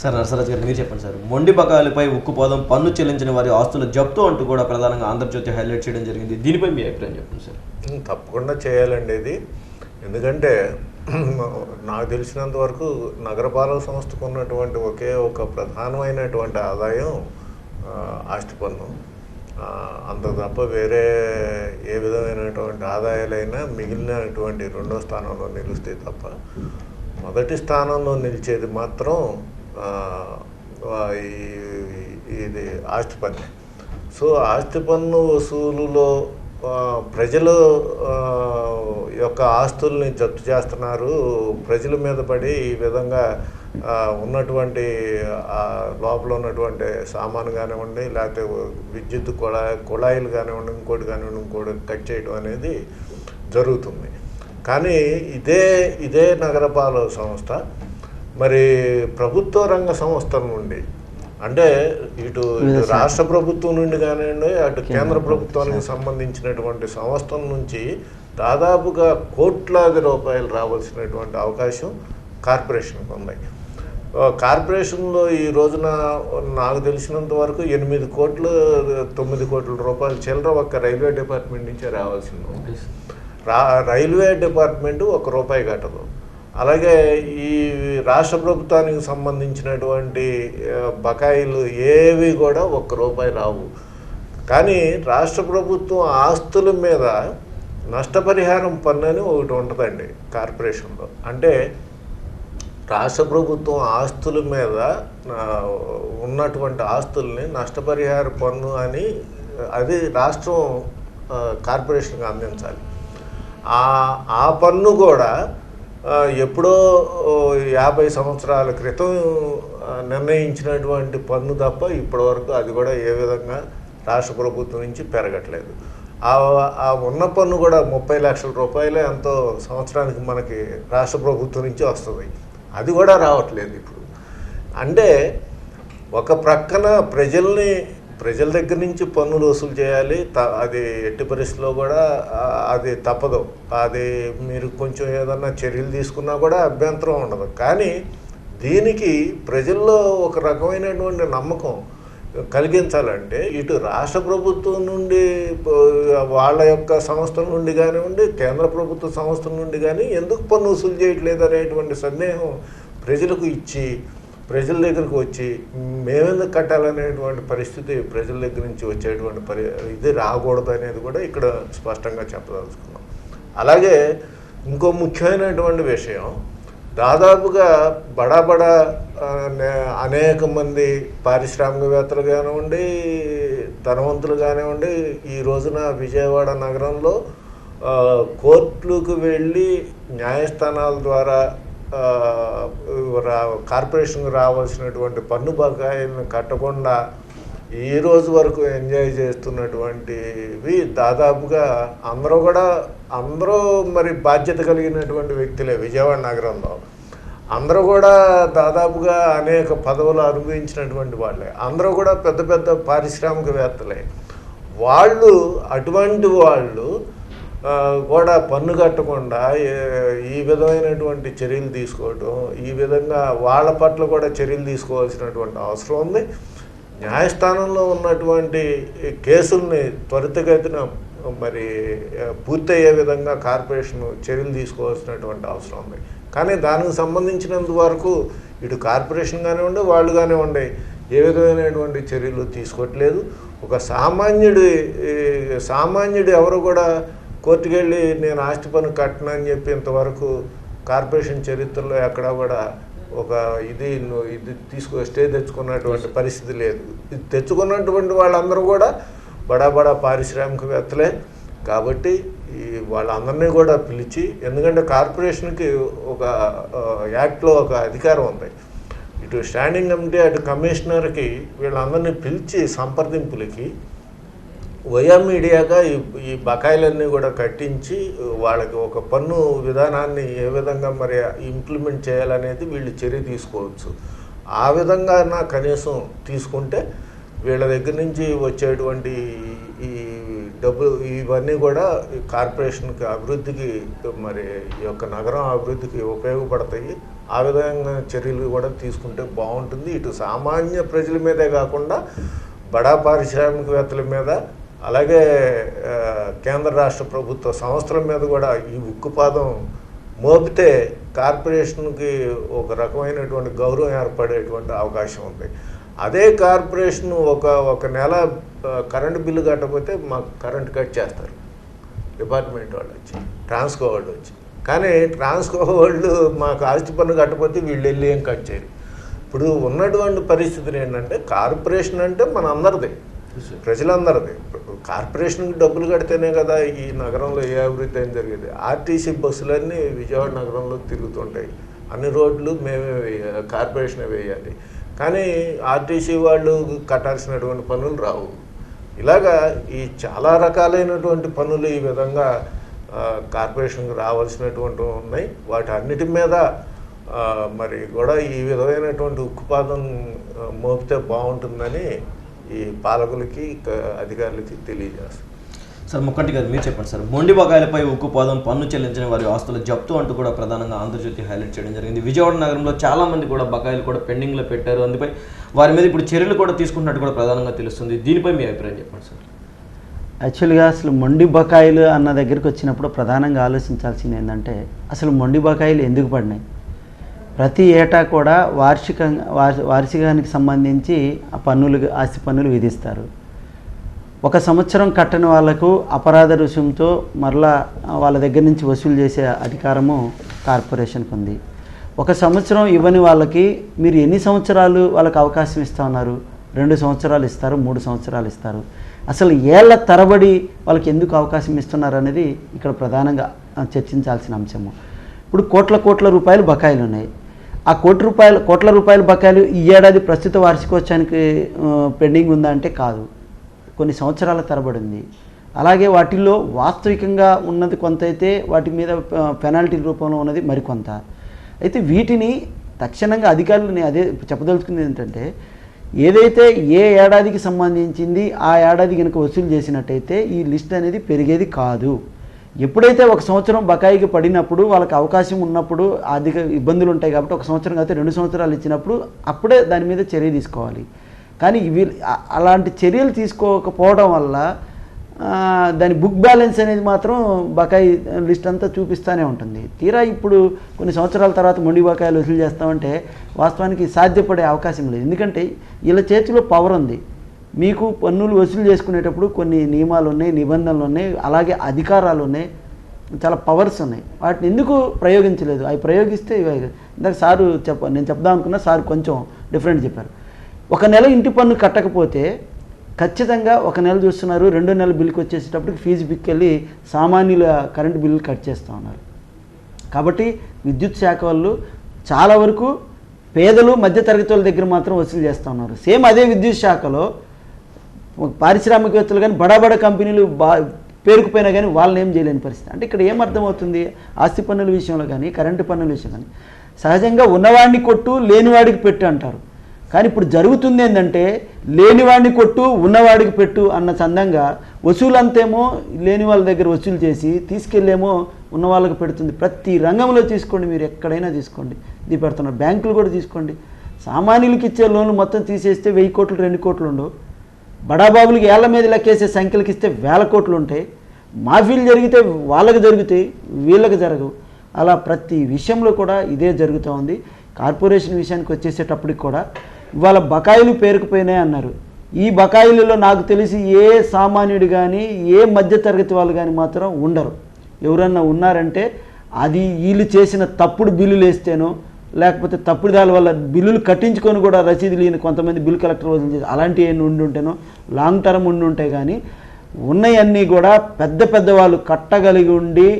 సార్ నరసరాజు గారు మీరు చెప్పండి సార్. మొండి బకాయిలపై ఉక్కుపోదం, పన్ను చెల్లించిన వారి ఆస్తుల జప్తు అంటూ కూడా ప్రధానంగా ఆంధ్రజ్యోతి హైలైట్ చేయడం జరిగింది. దీనిపై మీ అభిప్రాయం చెప్పండి సార్. తప్పకుండా చేయాలండి ఇది. ఎందుకంటే నాకు తెలిసినంత వరకు నగరపాలక సంస్థకు ఉన్నటువంటి ఒకే ఒక ప్రధానమైనటువంటి ఆదాయం ఆస్తి పన్ను. అంత తప్ప వేరే ఏ విధమైనటువంటి ఆదాయాలైనా మిగిలినటువంటి రెండో స్థానంలో నిలుస్తాయి తప్ప మొదటి స్థానంలో నిలిచేది మాత్రం ఇది ఆస్తి పన్ను. సో ఆస్తి పన్ను వసూలులో ప్రజలు యొక్క ఆస్తుల్ని జప్తు చేస్తున్నారు. ప్రజల మీద పడి ఈ విధంగా ఉన్నటువంటి లోపల ఉన్నటువంటి సామాను కానివ్వండి, లేకపోతే విద్యుత్ కుళాయిలు కానివ్వండి, ఇంకోటి కట్ చేయడం అనేది జరుగుతుంది. కానీ ఇదే నగరపాలక సంస్థ మరి ప్రభుత్వ రంగ సంస్థల నుండి, అంటే ఇటు రాష్ట్ర ప్రభుత్వం నుండి కానివ్వండి, అటు కేంద్ర ప్రభుత్వానికి సంబంధించినటువంటి సంస్థల నుంచి దాదాపుగా కోట్లాది రూపాయలు రావాల్సినటువంటి అవకాశం కార్పొరేషన్కి ఉంది. కార్పొరేషన్లో ఈ రోజున నాకు తెలిసినంత వరకు 8 కోట్లు 9 కోట్ల రూపాయల చిల్లర ఒక్క రైల్వే డిపార్ట్మెంట్ నుంచే రావాల్సింది ఉంది. Railway department ₹1 కట్టదు. అలాగే ఈ రాష్ట్ర ప్రభుత్వానికి సంబంధించినటువంటి బకాయిలు ఏవి కూడా ₹1 రావు. కానీ రాష్ట్ర ప్రభుత్వం ఆస్తుల మీద నష్టపరిహారం పన్ను అని ఒకటి ఉంటుందండి కార్పొరేషన్లో. అంటే రాష్ట్ర ప్రభుత్వం ఆస్తుల మీద ఉన్నటువంటి ఆస్తుల్ని నష్టపరిహార పన్ను అని అది రాష్ట్రం కార్పొరేషన్కి అందించాలి. ఆ పన్ను కూడా ఎప్పుడో 50 సంవత్సరాల క్రితం నిర్ణయించినటువంటి పన్ను తప్ప ఇప్పటివరకు అది కూడా ఏ విధంగా రాష్ట్ర ప్రభుత్వం నుంచి పెరగట్లేదు. ఆ ఉన్న పన్ను కూడా 30 లక్షల రూపాయలు ఎంతో సంవత్సరానికి మనకి రాష్ట్ర ప్రభుత్వం నుంచి వస్తుంది. అది కూడా రావట్లేదు ఇప్పుడు. అంటే ఒక ప్రక్కన ప్రజల దగ్గర నుంచి పన్నులు వసూలు చేయాలి, అది ఎట్టి పరిస్థితిలో కూడా అది తప్పదు. అది మీరు కొంచెం ఏదన్నా చర్యలు తీసుకున్నా కూడా అభ్యంతరం ఉండదు. కానీ దీనికి ప్రజల్లో ఒక రకమైనటువంటి నమ్మకం కలిగించాలంటే ఇటు రాష్ట్ర ప్రభుత్వం నుండి వాళ్ళ యొక్క సంస్థల నుండి కానివ్వండి, కేంద్ర ప్రభుత్వ సంస్థల నుండి కానీ ఎందుకు పన్ను వసూలు చేయట్లేదు అనేటువంటి సందేహం ప్రజలకు ఇచ్చి ప్రజల దగ్గరకు వచ్చి మేమెందుకు కట్టాలనేటువంటి పరిస్థితి ప్రజల దగ్గర నుంచి వచ్చేటువంటి ఇది రాకూడదు అనేది కూడా ఇక్కడ స్పష్టంగా చెప్పదలుచుకున్నాం. అలాగే ఇంకో ముఖ్యమైనటువంటి విషయం, దాదాపుగా బడా అనేక మంది పారిశ్రామికవేత్తలు కానివ్వండి, ధనవంతులు కానివ్వండి, ఈ రోజున విజయవాడ నగరంలో కోర్టులకు వెళ్ళి న్యాయస్థానాల ద్వారా కార్పొరేషన్కి రావాల్సినటువంటి పన్ను బకాయిలను కట్టకుండా ఈ రోజు వరకు ఎంజాయ్ చేస్తున్నటువంటివి దాదాపుగా అందరూ మరి బాధ్యత కలిగినటువంటి వ్యక్తులే. విజయవాడ నగరంలో అందరూ కూడా దాదాపుగా అనేక పదవులు అనుభవించినటువంటి వాళ్ళే. అందరూ కూడా పెద్ద పెద్ద పారిశ్రామికవేత్తలే. అటువంటి వాళ్ళు కూడా పన్ను కట్టకుండా ఈ విధమైనటువంటి చర్యలు తీసుకోవటం, ఈ విధంగా వాళ్ళ పట్ల కూడా చర్యలు తీసుకోవాల్సినటువంటి అవసరం ఉంది. న్యాయస్థానంలో ఉన్నటువంటి కేసుల్ని త్వరితగతిన మరి పూర్తయ్యే విధంగా కార్పొరేషన్ చర్యలు తీసుకోవాల్సినటువంటి అవసరం ఉంది. కానీ దానికి సంబంధించినంత వరకు ఇటు కార్పొరేషన్ కానివ్వండి, వాళ్ళు కానివ్వండి, ఏ విధమైనటువంటి చర్యలు తీసుకోవట్లేదు. ఒక సామాన్యుడు ఎవరు కూడా కోర్టుకు వెళ్ళి నేను ఆస్తి పన్ను కట్టనని చెప్పి ఇంతవరకు కార్పొరేషన్ చరిత్రలో ఎక్కడా కూడా ఇది స్టే తెచ్చుకున్నటువంటి పరిస్థితి లేదు. ఇది తెచ్చుకున్నటువంటి వాళ్ళందరూ కూడా బడా పారిశ్రామికవేత్తలే. కాబట్టి వాళ్ళందరినీ కూడా పిలిచి, ఎందుకంటే కార్పొరేషన్కి ఒక యాక్ట్లో ఒక అధికారం ఉంది, ఇటు స్టాండింగ్ కమిటీ అటు కమిషనర్కి వీళ్ళందరినీ పిలిచి సంప్రదింపులకి వయా మీడియాగా ఈ బకాయిలన్నీ కూడా కట్టించి వాళ్ళకి ఒక పన్ను విధానాన్ని ఏ విధంగా మరి ఇంప్లిమెంట్ చేయాలనేది వీళ్ళు చర్య తీసుకోవచ్చు. ఆ విధంగా కనీసం తీసుకుంటే వీళ్ళ దగ్గర నుంచి వచ్చేటువంటి ఈ డబ్బు ఇవన్నీ కూడా కార్పొరేషన్కి అభివృద్ధికి మరి ఈ యొక్క నగరం అభివృద్ధికి ఉపయోగపడతాయి. ఆ విధంగా చర్యలు కూడా తీసుకుంటే బాగుంటుంది. ఇటు సామాన్య ప్రజల మీదే కాకుండా బడా పారిశ్రామికవేత్తల మీద, అలాగే కేంద్ర రాష్ట్ర ప్రభుత్వ సంస్థల మీద కూడా ఈ ఉక్కుపాదం మోపితే కార్పొరేషన్కి ఒక రకమైనటువంటి గౌరవం ఏర్పడేటువంటి అవకాశం ఉంది. అదే కార్పొరేషన్ ఒక నెల కరెంటు బిల్లు కట్టకపోతే మాకు కరెంట్ కట్ చేస్తారు డిపార్ట్మెంట్ వాళ్ళు వచ్చి, ట్రాన్స్కో వాళ్ళు వచ్చి. కానీ ట్రాన్స్కో వాళ్ళు మాకు ఆస్తి పన్ను కట్టకపోతే వీళ్ళు వెళ్ళి ఏం కట్ చేయరు. ఇప్పుడు ఉన్నటువంటి పరిస్థితులు ఏంటంటే కార్పొరేషన్ అంటే మన అందరిది, ప్రజలందరిది. కార్పొరేషన్కి డబ్బులు కడితేనే కదా ఈ నగరంలో ఏ అభివృద్ధి అయినా జరిగేది. ఆర్టీసీ బస్సులన్నీ విజయవాడ నగరంలో తిరుగుతుంటాయి. అన్ని రోడ్లు మేమే వేయాలి, కార్పొరేషనే వేయాలి. కానీ ఆర్టీసీ వాళ్ళు కట్టాల్సినటువంటి పనులు రావు. ఇలాగా ఈ చాలా రకాలైనటువంటి పనులు ఈ విధంగా కార్పొరేషన్కి రావాల్సినటువంటి ఉన్నాయి. వాటి అన్నిటి మీద మరి కూడా ఈ విధమైనటువంటి ఉక్కుపాదం మోపితే బాగుంటుందని ఈ పాలకులకి అధికారులకి తెలియజేస్తారు. సార్ ముక్కంటి గారు మీరు చెప్పండి సార్, మొండి బకాయిలపై ఉక్కుపాదం, పన్ను చెల్లించిన వారి ఆస్తుల జప్తు అంటూ కూడా ప్రధానంగా ఆంధ్రజ్యోతి హైలైట్ చేయడం జరిగింది. విజయవాడ నగరంలో చాలా మంది కూడా బకాయిలు కూడా పెండింగ్లో పెట్టారు. అందుపై వారి మీద ఇప్పుడు చర్యలు కూడా తీసుకుంటున్నట్టు కూడా ప్రధానంగా తెలుస్తుంది. దీనిపై మీ అభిప్రాయం చెప్పండి సార్. యాక్చువల్గా అసలు మొండి బకాయిలు అన్న దగ్గరికి వచ్చినప్పుడు ప్రధానంగా ఆలోచించాల్సింది ఏంటంటే అసలు మొండి బకాయిలు ఎందుకు పడినాయి. ప్రతి ఏటా కూడా వార్షికానికి సంబంధించి ఆ పన్నులు, ఆస్తి పన్నులు విధిస్తారు. ఒక సంవత్సరం కట్టని వాళ్లకు అపరాధ రుసుముతో మరలా వాళ్ళ దగ్గర నుంచి వసూలు చేసే అధికారము కార్పొరేషన్కి ఉంది. ఒక సంవత్సరం ఇవ్వని వాళ్ళకి మీరు ఎన్ని సంవత్సరాలు వాళ్ళకి అవకాశం ఇస్తూ ఉన్నారు? 2 సంవత్సరాలు ఇస్తారు, 3 సంవత్సరాలు ఇస్తారు. అసలు ఏళ్ల తరబడి వాళ్ళకి ఎందుకు అవకాశం ఇస్తున్నారు అనేది ఇక్కడ ప్రధానంగా చర్చించాల్సిన అంశము. ఇప్పుడు కోట్ల రూపాయలు బకాయిలు ఉన్నాయి. ఆ కోట్ల రూపాయల బకాయిలు ఈ ఏడాది ప్రస్తుత వార్షికోత్సవానికి పెండింగ్ ఉందా అంటే కాదు, కొన్ని సంవత్సరాల తరబడి ఉంది. అలాగే వాటిల్లో వాస్తవికంగా ఉన్నది కొంత అయితే వాటి మీద పెనాల్టీ రూపంలో ఉన్నది మరికొంత. అయితే వీటిని తక్షణంగా అధికారులు అదే చెప్పదలుచుకుంది ఏంటంటే ఏదైతే ఏ ఏడాదికి సంబంధించింది ఆ ఏడాది కనుక వసూలు చేసినట్టయితే ఈ లిస్ట్ అనేది పెరిగేది కాదు. ఎప్పుడైతే ఒక సంవత్సరం బకాయికి పడినప్పుడు వాళ్ళకి అవకాశం ఉన్నప్పుడు ఆర్థిక ఇబ్బందులు ఉంటాయి కాబట్టి ఒక సంవత్సరం అయితే 2 సంవత్సరాలు ఇచ్చినప్పుడు అప్పుడే దాని మీద చర్య తీసుకోవాలి. కానీ ఇవి అలాంటి చర్యలు తీసుకోకపోవడం వల్ల దాని బుక్ బ్యాలెన్స్ అనేది మాత్రం బకాయి లిస్ట్ అంతా చూపిస్తూనే ఉంటుంది. తీరా ఇప్పుడు కొన్ని సంవత్సరాల తర్వాత మొండి బకాయిలు వసూలు చేస్తామంటే వాస్తవానికి సాధ్యపడే అవకాశం లేదు. ఎందుకంటే వీళ్ళ చేతిలో పవర్ ఉంది. మీకు పన్నులు వసూలు చేసుకునేటప్పుడు కొన్ని నియమాలు ఉన్నాయి, నిబంధనలు ఉన్నాయి, అలాగే అధికారాలు ఉన్నాయి, చాలా పవర్స్ ఉన్నాయి. వాటిని ఎందుకు ప్రయోగించలేదు? అవి ప్రయోగిస్తే ఇందాక సారు నేను చెప్దాం అనుకున్నా, సార్ కొంచెం డిఫరెంట్ చెప్పారు. ఒక నెల ఇంటి పన్ను కట్టకపోతే ఖచ్చితంగా ఒక నెల చూస్తున్నారు, 2 నెలల బిల్లుకి వచ్చేసేటప్పటికి ఫీజు బిక్కెళ్ళి సామాన్యుల కరెంటు బిల్లులు కట్ చేస్తూ ఉన్నారు. కాబట్టి విద్యుత్ శాఖ వాళ్ళు చాలా వరకు పేదలు మధ్యతరగతి వాళ్ళ దగ్గర మాత్రం వసూలు చేస్తూ ఉన్నారు. సేమ్ అదే విద్యుత్ శాఖలో పారిశ్రామికవేత్తలు కానీ బడా కంపెనీలు పేరుకుపోయినా కానీ వాళ్ళని ఏం చేయలేని పరిస్థితి. అంటే ఇక్కడ ఏమర్థమవుతుంది? ఆస్తి పన్నుల విషయంలో కానీ కరెంటు పన్నుల విషయం కానీ సహజంగా ఉన్నవాడిని కొట్టు లేనివాడికి పెట్టు అంటారు. కానీ ఇప్పుడు జరుగుతుంది ఏంటంటే లేనివాడిని కొట్టు ఉన్నవాడికి పెట్టు అన్న చందంగా వసూలంతేమో లేని వాళ్ళ దగ్గర వసూలు చేసి తీసుకెళ్ళేమో ఉన్న వాళ్ళకి పెడుతుంది. ప్రతి రంగంలో తీసుకోండి, మీరు ఎక్కడైనా తీసుకోండి, ఇది పెడుతున్నారు. బ్యాంకులు కూడా తీసుకోండి, సామాన్యులకి ఇచ్చే లోన్లు మొత్తం తీసేస్తే 1000 కోట్లు 2 కోట్లు ఉండవు. బడాబాబులకి ఏళ్ల మీద లెక్కేసే సంఖ్యలకి ఇస్తే 1000 కోట్లు ఉంటాయి. మాఫీలు జరిగితే వాళ్ళకి జరుగుతాయి, వీళ్ళకి జరగవు. అలా ప్రతి విషయంలో కూడా ఇదే జరుగుతూ ఉంది. కార్పొరేషన్ విషయానికి వచ్చేసేటప్పటికి కూడా ఇవాళ బకాయిలు పేరుకుపోయినాయి అన్నారు. ఈ బకాయిలలో నాకు తెలిసి ఏ సామాన్యుడు కానీ ఏ మధ్యతరగతి వాళ్ళు కానీ మాత్రం ఉండరు. ఎవరన్నా ఉన్నారంటే అది వీళ్ళు చేసిన తప్పుడు బిల్లులు వేస్తేనో లేకపోతే తప్పుడు దాని వల్ల బిల్లులు కట్టించుకొని కూడా రసీదు లేని కొంతమంది బిల్ కలెక్టర్ వదిలి చేసి అలాంటివి ఏమి ఉండి ఉంటేనో లాంగ్ టర్మ్ ఉండి ఉంటాయి. కానీ ఉన్నవన్నీ కూడా పెద్ద వాళ్ళు కట్టగలిగి ఉండి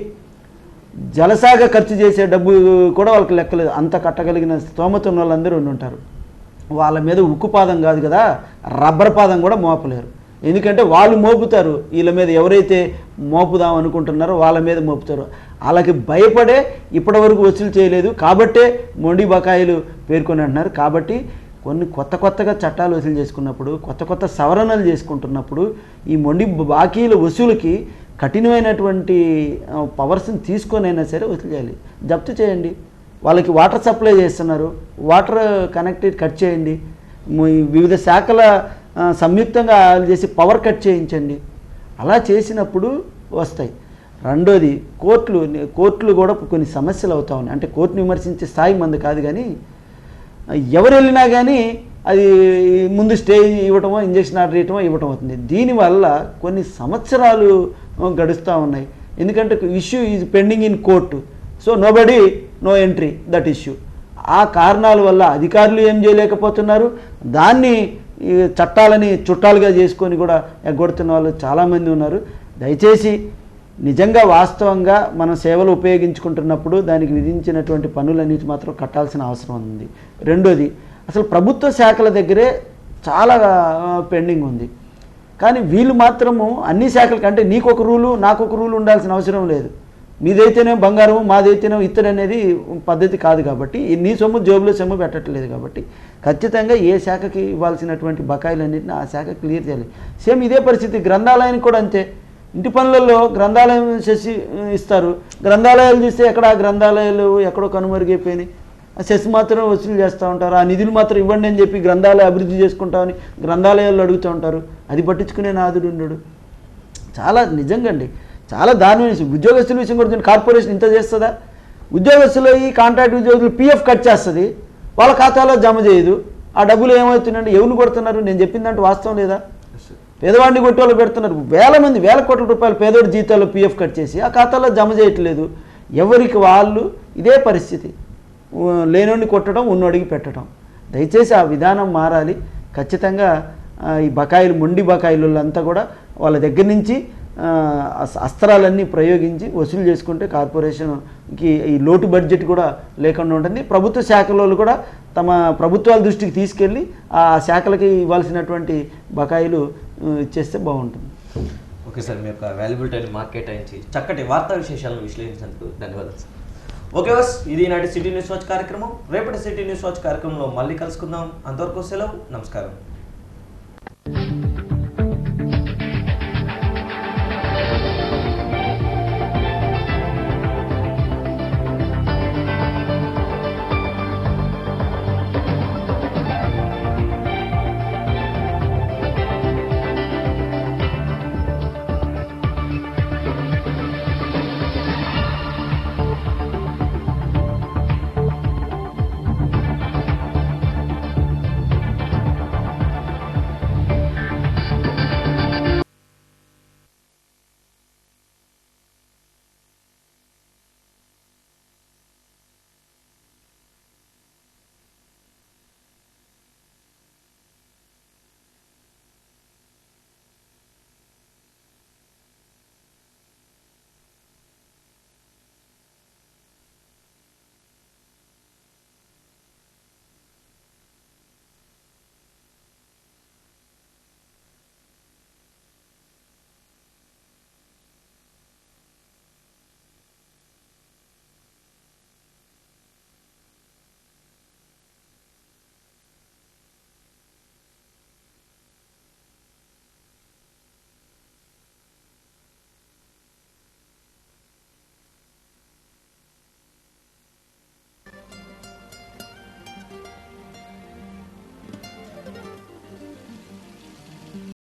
జలసాగా ఖర్చు చేసే డబ్బు కూడా వాళ్ళకి లెక్కలేదు. అంత కట్టగలిగిన స్తోమత ఉన్న వాళ్ళందరూ ఉండి ఉంటారు. వాళ్ళ మీద ఉక్కుపాదం కాదు కదా, రబ్బర్ పాదం కూడా మోపలేరు. ఎందుకంటే వాళ్ళు మోపుతారు, వీళ్ళ మీద ఎవరైతే మోపుదాం అనుకుంటున్నారో వాళ్ళ మీద మోపుతారు. వాళ్ళకి భయపడే ఇప్పటివరకు వసూలు చేయలేదు కాబట్టే మొండి బకాయిలు పేర్కొని అంటున్నారు. కాబట్టి కొన్ని కొత్తగా చట్టాలు వసూలు చేసుకున్నప్పుడు, కొత్త సవరణలు చేసుకుంటున్నప్పుడు ఈ మొండి బాకీల వసూలుకి కఠినమైనటువంటి పవర్స్ని తీసుకొని అయినా సరే వసూలు చేయాలి. జప్తు చేయండి. వాళ్ళకి వాటర్ సప్లై చేస్తున్నారు, వాటర్ కనెక్టివిటీ కట్ చేయండి. వివిధ శాఖల సంయుక్తంగా చేసి పవర్ కట్ చేయించండి. అలా చేసినప్పుడు వస్తాయి. రెండోది కోర్టులు కూడా కొన్ని సమస్యలు అవుతా ఉన్నాయి. అంటే కోర్టును విమర్శించే స్థాయి మంది కాదు, కానీ ఎవరు వెళ్ళినా కానీ అది ముందు స్టే ఇవ్వటమో ఇంజక్షన్ ఆర్డర్ ఇవ్వటమో ఇవ్వటం అవుతుంది. దీనివల్ల కొన్ని సంవత్సరాలు గడుస్తూ ఉన్నాయి. ఎందుకంటే issue is pending in court, so nobody no entry that issue. ఆ కారణాల వల్ల అధికారులు ఏం చేయలేకపోతున్నారు, దాన్ని చట్టాలని చుట్టాలుగా చేసుకొని కూడా ఎగ్గొడుతున్న వాళ్ళు చాలామంది ఉన్నారు. దయచేసి నిజంగా వాస్తవంగా మనం సేవలు ఉపయోగించుకుంటున్నప్పుడు దానికి విధించినటువంటి పన్నులన్నిటి మాత్రం కట్టాల్సిన అవసరం ఉంది. రెండోది, అసలు ప్రభుత్వ శాఖల దగ్గరే చాలా పెండింగ్ ఉంది. కానీ వీళ్ళు మాత్రము అన్ని శాఖల కంటే నీకొక రూలు నాకొక రూలు ఉండాల్సిన అవసరం లేదు. మీదైతేనే బంగారం, మాదైతేనే ఇత్తడి అనేది పద్ధతి కాదు. కాబట్టి నీ సొమ్ము జోబులో సొమ్ము పెట్టట్లేదు. కాబట్టి ఖచ్చితంగా ఏ శాఖకి ఇవ్వాల్సినటువంటి బకాయిలన్నింటినీ ఆ శాఖ క్లియర్ చేయాలి. సేమ్ ఇదే పరిస్థితి గ్రంథాలయానికి కూడా అంతే. ఇంటి పనులలో గ్రంథాలయం చేసి ఇస్తారు, గ్రంథాలయాలు చూస్తే ఎక్కడ గ్రంథాలయాలు ఎక్కడో కనుమరుగైపోయినాయి. ఆ సెస్ మాత్రం వసూలు చేస్తూ ఉంటారు, ఆ నిధులు మాత్రం ఇవ్వండి అని చెప్పి గ్రంథాలయ అభివృద్ధి చేసుకుంటామని గ్రంథాలయాల్లో అడుగుతూ ఉంటారు. అది పట్టించుకునే నాదుడు ఉండడు. చాలా నిజంగా అండి, చాలా దారుణమైన విషయం. ఉద్యోగస్తుల విషయం కూడా కార్పొరేషన్ ఇంత చేస్తుందా? ఉద్యోగస్తులు ఈ కాంట్రాక్ట్ ఉద్యోగులు పిఎఫ్ కట్ చేస్తుంది, వాళ్ళ ఖాతాలో జమ చేయదు. ఆ డబ్బులు ఏమవుతుందంటే ఎవరిని కొడుతున్నారు? నేను చెప్పిందంటే వాస్తవం లేదా? పేదవాడిని కొట్టి వాళ్ళు పెడుతున్నారు. వేల కోట్ల రూపాయలు పేదోడి జీతాల్లో పిఎఫ్ కట్ చేసి ఆ ఖాతాలో జమ చేయట్లేదు. ఎవరికి వాళ్ళు ఇదే పరిస్థితి. లేనోడిని కొట్టడం, ఉన్నోడికి పెట్టడం. దయచేసి ఆ విధానం మారాలి. ఖచ్చితంగా ఈ బకాయిలు, మొండి బకాయిలంతా కూడా వాళ్ళ దగ్గర నుంచి అస్త్రాలన్నీ ప్రయోగించి వసూలు చేసుకుంటే కార్పొరేషన్కి ఈ లోటు బడ్జెట్ కూడా లేకుండా ఉంటుంది. ప్రభుత్వ శాఖలలో కూడా తమ ప్రభుత్వాల దృష్టికి తీసుకెళ్ళి ఆ శాఖలకి ఇవ్వాల్సినటువంటి బకాయిలు ఇచ్చేస్తే బాగుంటుంది. ఓకే సార్, మీ యొక్క వాల్యుబుల్ టైం మాకు కేటాయించి చక్కటి వార్తా విశేషాలను విశ్లేషించినందుకు ధన్యవాదాలు సార్. ఓకే బస్, ఇది నాటి సిటీ న్యూస్ వాచ్ కార్యక్రమం. రేపటి సిటీ న్యూస్ వాచ్ కార్యక్రమంలో మళ్ళీ కలుసుకుందాం. అంతవరకు సెలవు, నమస్కారం.